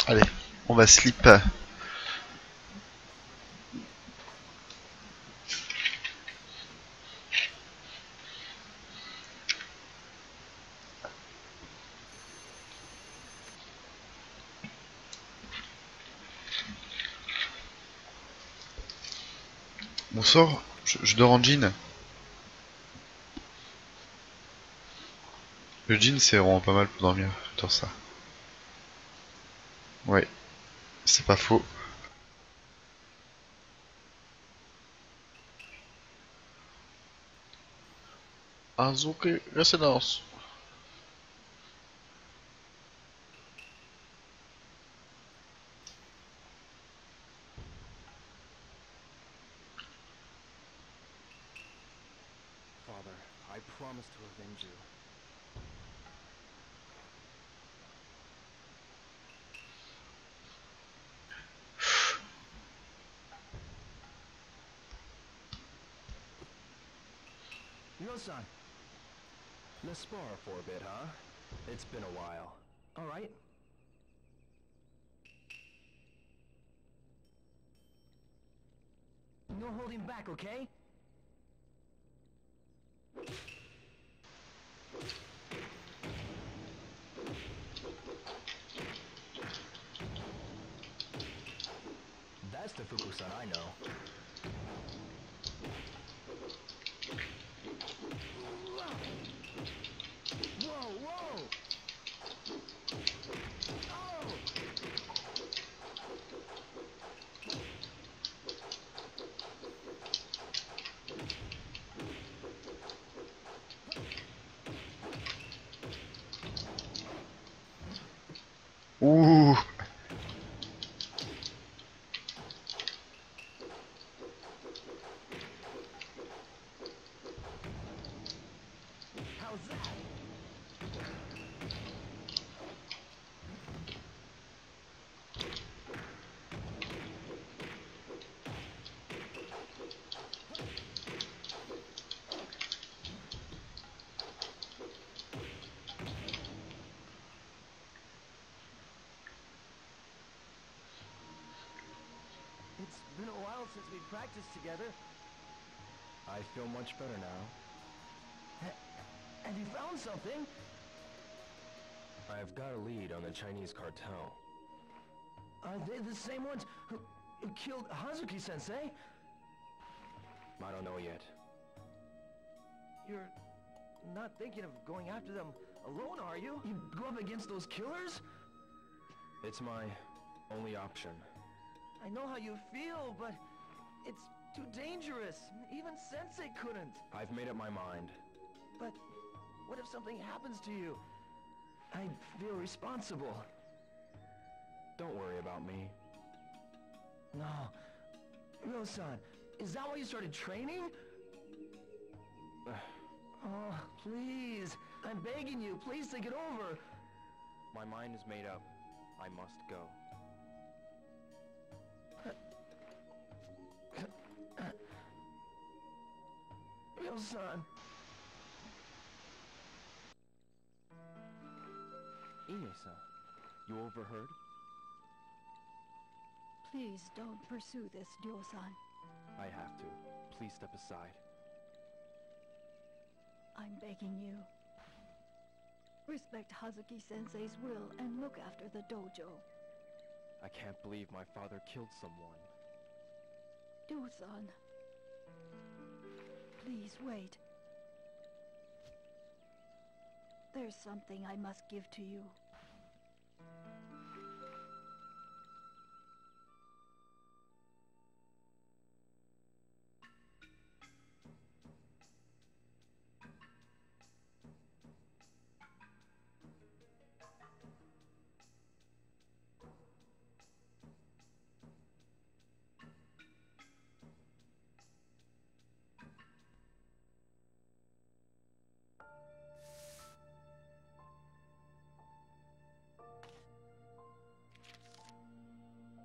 Allez, on va slip. Bonsoir, je dors en jean. Le jean c'est vraiment pas mal pour dormir, j'adore ça. Ouais, c'est pas faux. Azuki Residence. Father, I promise to avenge you. Yo-san, let's spar for a bit, huh? It's been a while. All right. No holding back, okay? That's the Fuku-san I know. Whoa, whoa! Oh! Ouh. been a while since we practiced together. I feel much better now. Have you found something? I've got a lead on the Chinese cartel. Are they the same ones who killed Hazuki-sensei? I don't know yet. You're not thinking of going after them alone, are you? You go up against those killers? It's my only option. I know how you feel, but it's too dangerous. Even Sensei couldn't. I've made up my mind. But what if something happens to you? I feel responsible. Don't worry about me. No. Ryo-san, is that why you started training? Oh, please. I'm begging you, please think it over. My mind is made up. I must go. Ryo-san. Ine-san, you overheard? Please don't pursue this, Ryo-san. I have to. Please step aside. I'm begging you. Respect Hazuki-sensei's will and look after the dojo. I can't believe my father killed someone. Ryo-san. Please wait. There's something I must give to you.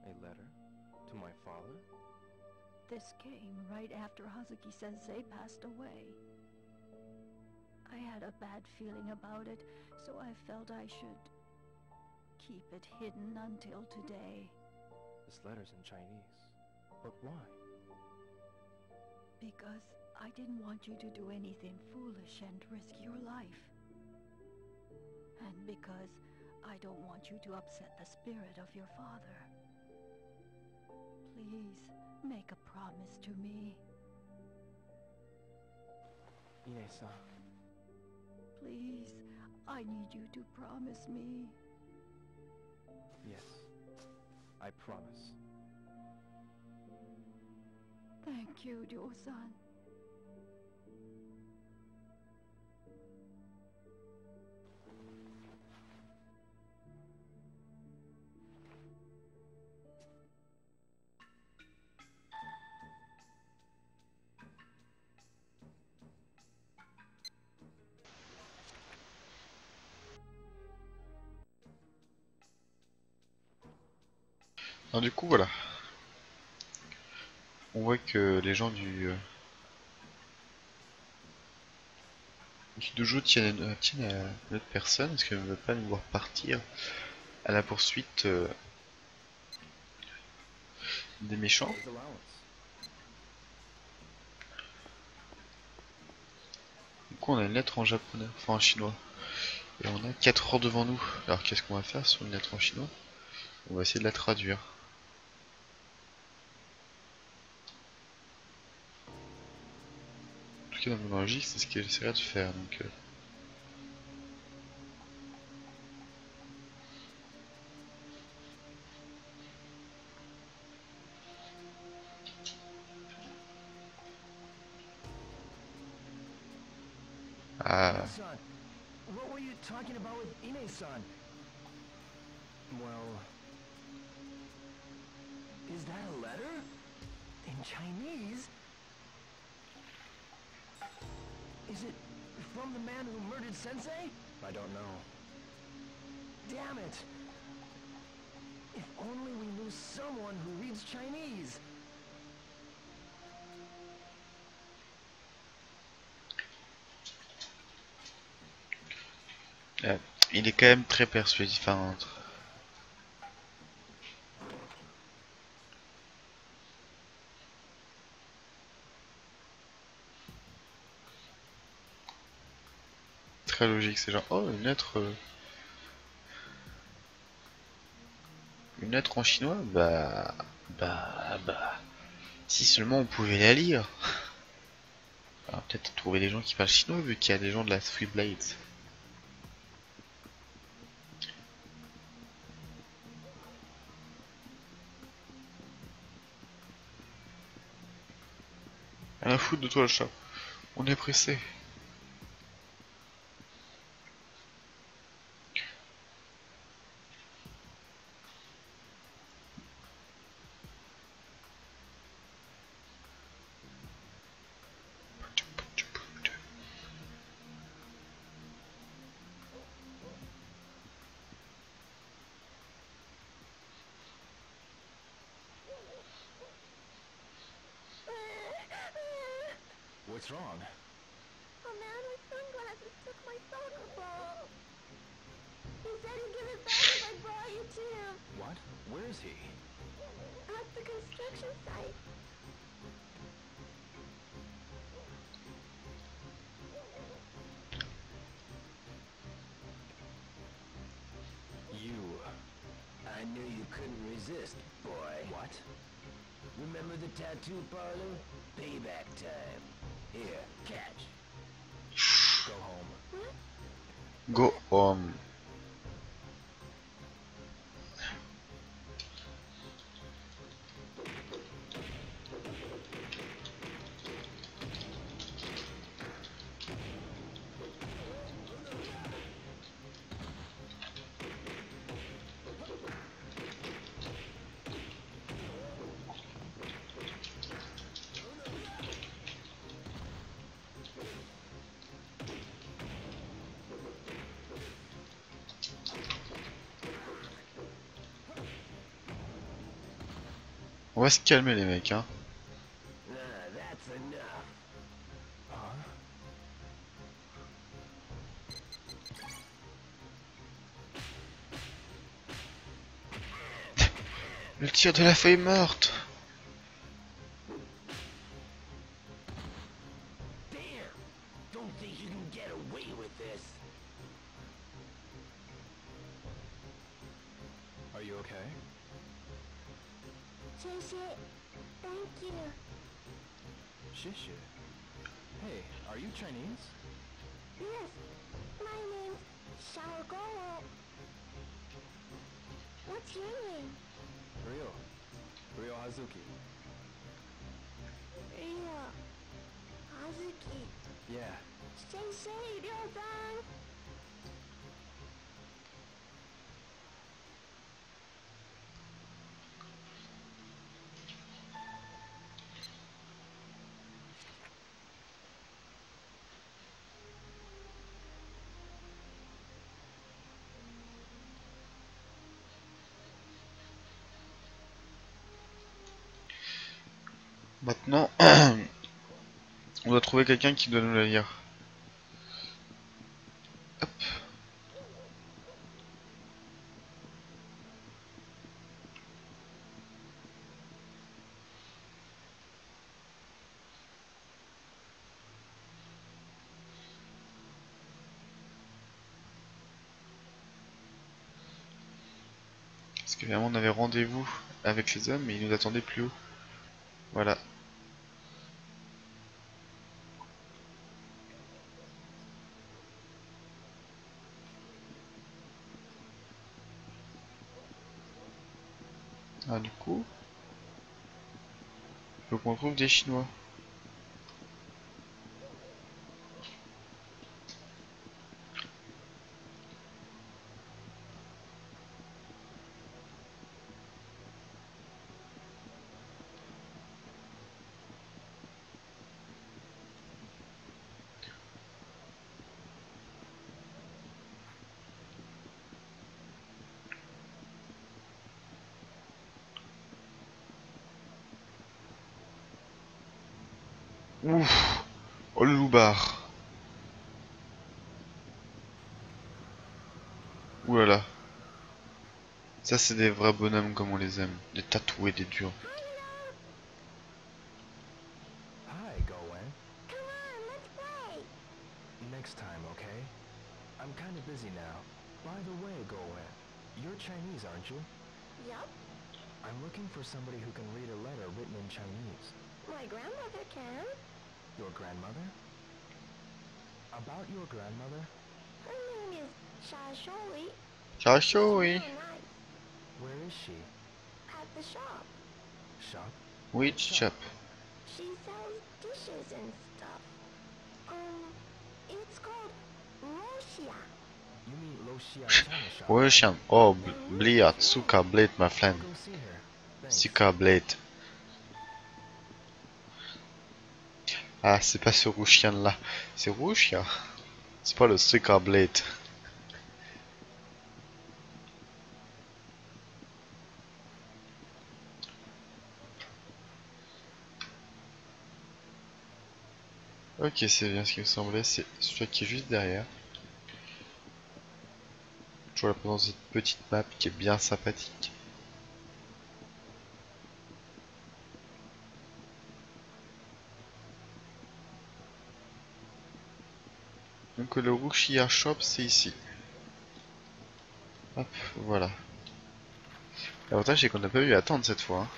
A letter? To my father? This came right after Hazuki-sensei passed away. I had a bad feeling about it, so I felt I should keep it hidden until today. This letter's in Chinese. But why? Because I didn't want you to do anything foolish and risk your life. And because I don't want you to upset the spirit of your father. Please, make a promise to me. Ine-san. Please, I need you to promise me. Yes. I promise. Thank you, Ryo-san. Alors du coup voilà, on voit que les gens du dojo tiennent à notre personne parce qu'elle ne veut pas nous voir partir à la poursuite des méchants. His allowance. Du coup on a une lettre en japonais, enfin en chinois, et on a 4 heures devant nous. Alors qu'est-ce qu'on va faire sur une lettre en chinois? On va essayer de la traduire. En tout cas dans mon logique c'est ce qu'elle essaierait de faire, donc ah, Son, what were you talking about with Ine-san? Well... Is that a letter? In Chinese? Is it from the man who murdered Sensei? I don't know. Damn it! If only we knew someone who reads Chinese! il est quand même très persuasif, enfin, très logique. C'est genre, oh, une lettre en chinois? Bah. Si seulement on pouvait la lire. Alors, peut-être trouver des gens qui parlent chinois vu qu'il y a des gens de la Three Blades. Rien à foutre de toi, le chat. On est pressé. What's wrong? A man with sunglasses took my soccer ball. He said he'd give it back if I brought you to him What? Where is he? at the construction site. I knew you couldn't resist, boy. What? Remember the tattoo parlor? Payback time. Here, catch. Go home. Go home. On va se calmer les mecs, hein. That's enough. Huh? Le tir de la feuille morte. Damn! Don't think you can get away with this. Are you okay? Shay, thank you. Shishi. Hey, are you Chinese? Yes, my name's Xiaogou. What's your name? Ryo Hazuki. Ryo. Hazuki. Yeah. Shay, Ryo-san. Maintenant, on doit trouver quelqu'un qui doit nous la lire. Hop. Parce qu'évidemment on avait rendez-vous avec les hommes mais ils nous attendaient plus haut. Voilà. Ah du coup, il faut qu'on trouve des Chinois. Ouf. Oh le loupard. Ouh là là. Ça c'est des vrais bonhommes comme on les aime. Des tatoués, des durs. Hi, Gowen. Come on, let's play. Next time, okay? I'm kind of busy now. By the way, Gowen, you're Chinese, aren't you? Yup, I'm looking for somebody who can read a letter written in Chinese. my grandmother can. Your grandmother? About your grandmother? Her name is Sha Sholi. Ciao, She's ciao, real oui. nice. Where is she? At the shop. Shop? Which shop? She sells dishes and stuff. It's called Roshia. You mean Lo Xia China shop? Russian. Oh, Bliat, Suka Blade, my I'll friend. go see her. Thanks. Suka Blade. Ah, c'est pas ce Russian là. C'est Russian. C'est pas le Suka Blade. Ok, c'est bien ce qui me semblait. C'est celui qui est juste derrière. Toujours la présence de cette petite map qui est bien sympathique. Donc le Wuxia Shop c'est ici. Hop, voilà. L'avantage c'est qu'on n'a pas eu à attendre cette fois. Hein.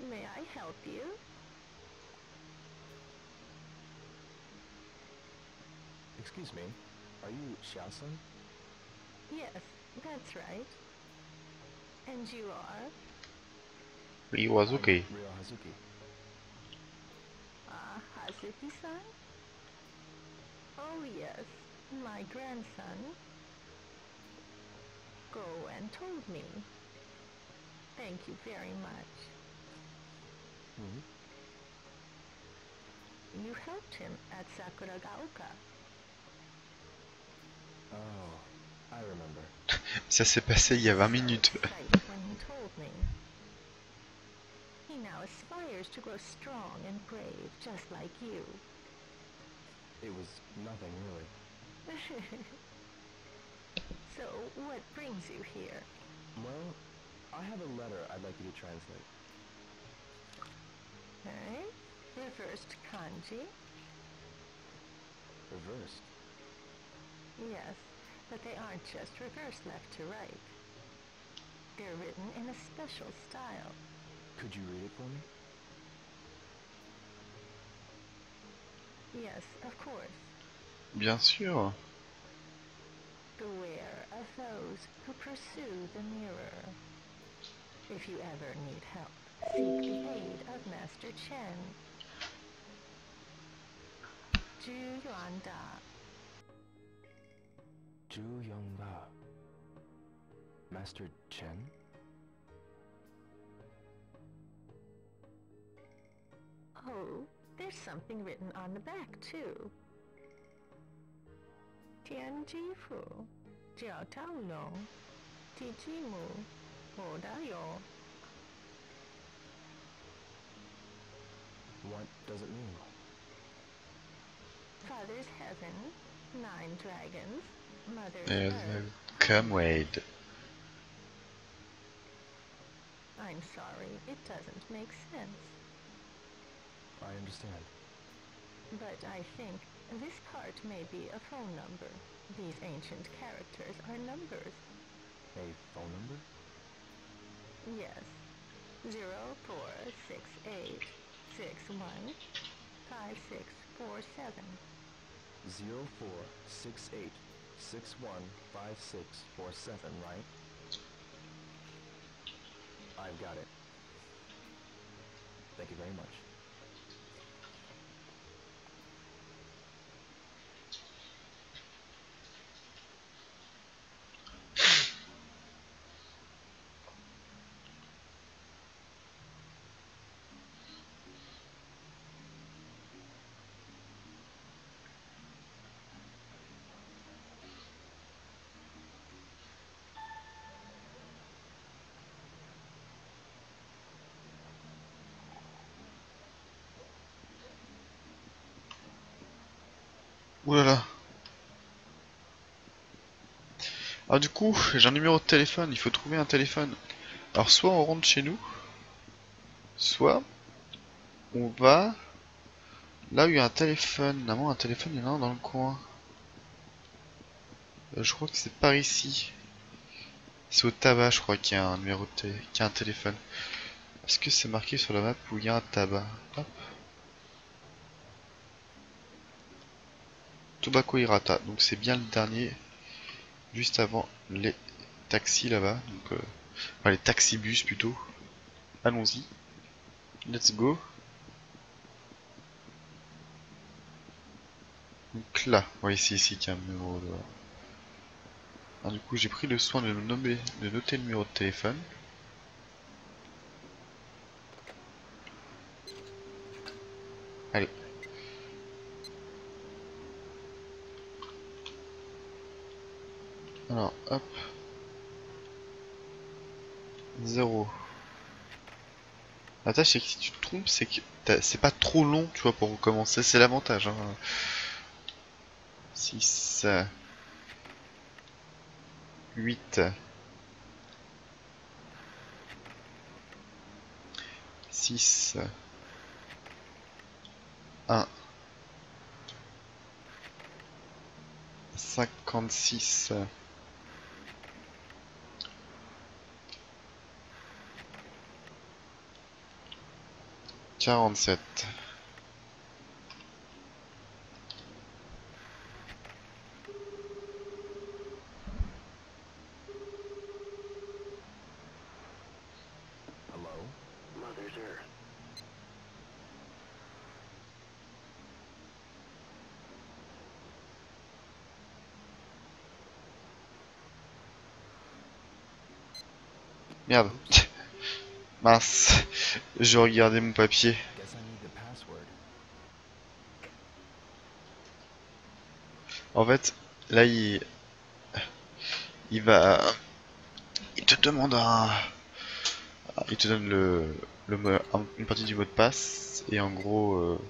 May I help you? Excuse me, are you Xiaosun? Yes, that's right. And you are? Iwazuki. I'm Ryo Hazuki. Hazuki-san? Oh yes, my grandson. Goen told me. Thank you very much. Hmm? You helped him at Sakuragaoka. Oh, I remember. Ça s'est passé il y a 20 So minutes. excited when he told me. He now aspires to grow strong and brave, just like you. It was nothing really. So, what brings you here? Well, I have a letter I'd like you to translate. Eh? Reversed kanji? Reversed. Yes, but they aren't just reversed left to right. They're written in a special style. Could you read it for me? Yes, of course. Bien sûr. Beware of those who pursue the mirror. If you ever need help, seek the aid of Master Chen. Zhu Yuanda. Zhu Yongda. Master Chen? Oh, there's something written on the back, too. Tianjifu, Jiao Taolong, Tijimu, Odayo. What does it mean? Father's heaven, 9 dragons, mother's There's earth. no comrade. I'm sorry, it doesn't make sense. I understand. But I think this part may be a phone number. These ancient characters are numbers. A phone number? Yes. 0468 61 5647. 0468 615647, right? I've got it. Thank you very much. Ouh là là. Alors du coup, j'ai un numéro de téléphone, il faut trouver un téléphone. Alors soit on rentre chez nous, soit on va là où il y a un téléphone. Normalement un téléphone, il y en a un dans le coin. Je crois que c'est par ici. C'est au tabac, je crois qu'il y a un numéro de qu'il y a un téléphone. Est-ce que c'est marqué sur la map où il y a un tabac? Hop. Tobacco Hirata, donc c'est bien le dernier, juste avant les taxis là-bas, donc enfin les taxibus plutôt. Allons-y, let's go. Donc là, ouais, c'est ici qu'il y a un numéro de... Alors, du coup j'ai pris le soin de noter le numéro de téléphone. Allez. Alors, hop. 0. La tâche c'est que si tu te trompes, c'est que c'est pas trop long, tu vois, pour recommencer, c'est l'avantage. Hein. 6, 8, 6, 1, 56, 47. Hello? Mother's Earth. Merde. Mince. Je regardais mon papier. Guess I need the password. En fait, là il va... Il te demande un... Il te donne une partie du mot de passe. Et en gros...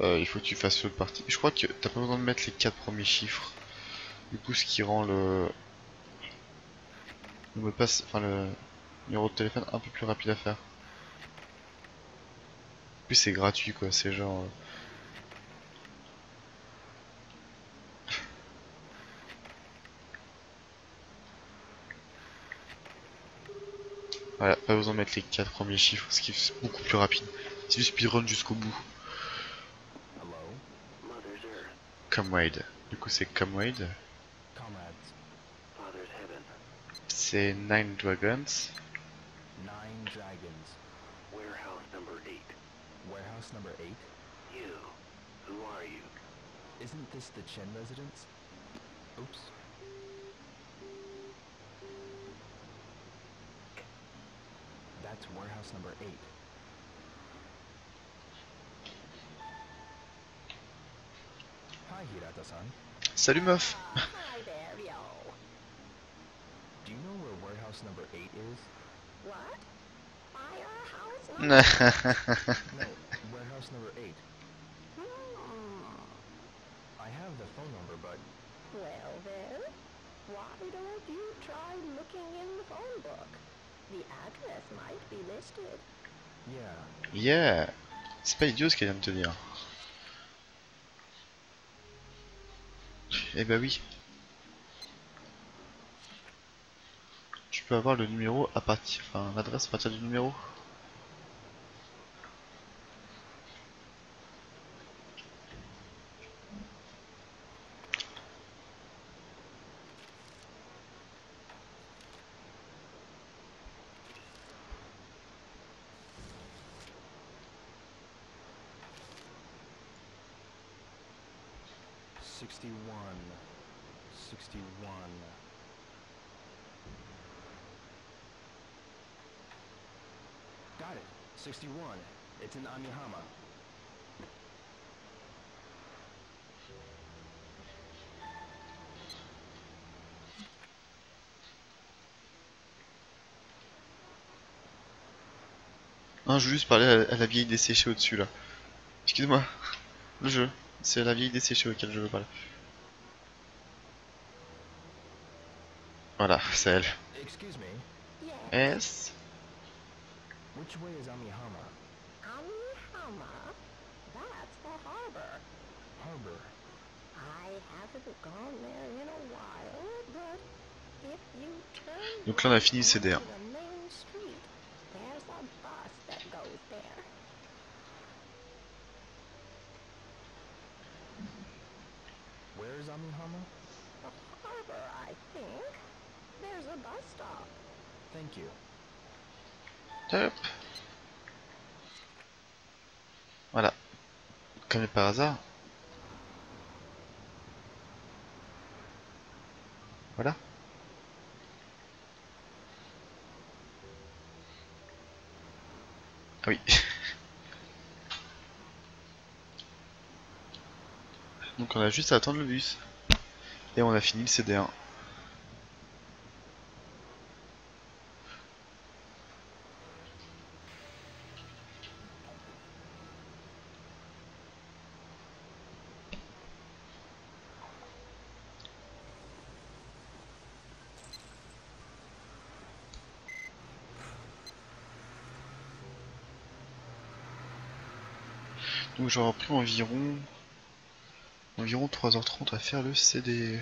il faut que tu fasses l'autre partie. Je crois que t'as pas besoin de mettre les 4 premiers chiffres. Du coup, ce qui rend le mot de passe, enfin le numéro de téléphone un peu plus rapide à faire. En plus, c'est gratuit quoi, c'est genre. Voilà, pas besoin de mettre les 4 premiers chiffres, ce qui est beaucoup plus rapide. C'est du speedrun jusqu'au bout. Hello? Mother's Earth. Comrade. Du coup, c'est Comrade. Comrades. Father's Heaven. C'est 9 Dragons. 9 Dragons. Warehouse number 8. Warehouse number 8? You. Who are you? Isn't this the Chen residence? Oops. That's warehouse number 8. Hi, Hirata-san. Salut meuf. Hi there, yo. Do you know where warehouse number 8 is? What? Firehouse? No, warehouse number 8. Hmm. I have the phone number, but... Well then, why don't you try looking in the phone book? The address might be listed. Yeah. Yeah. C'est pas idiot ce qu'elle vient de te dire. Eh bah oui. Tu peux avoir le numéro à partir, enfin l'adresse à partir du numéro. '61. Got it. 61. It's in Amihama. Hein, je veux juste parler à la vieille desséchée au-dessus là. Excuse-moi. Le jeu. C'est la vieille desséchée auquel je veux parler. Voilà, c'est elle. Excuse me, Yes. Yes. which way is Amihama? Amihama? That's the harbor. Harbor. I haven't gone there in a while, but if you turn Donc là on a fini le onto CD1. the main street, there's a bus that goes there. Where is Amihama? The harbor, I think. There's a bus stop. Thank you. Hop. Voilà. Comme par hasard. Voilà. Ah oui. Donc on a juste à attendre le bus. Et on a fini le CD1. Donc j'aurais pris environ 3h30 à faire le CD.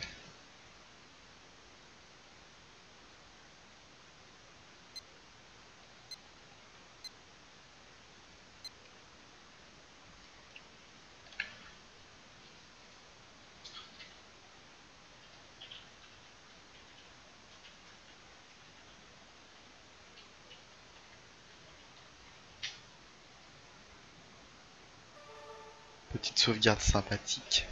Petite sauvegarde sympathique.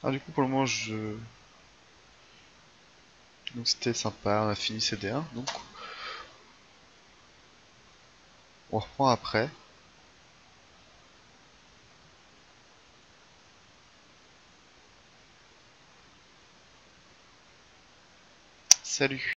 Ah du coup pour le moment je... Donc c'était sympa, on a fini CD1, donc on reprend après. Salut!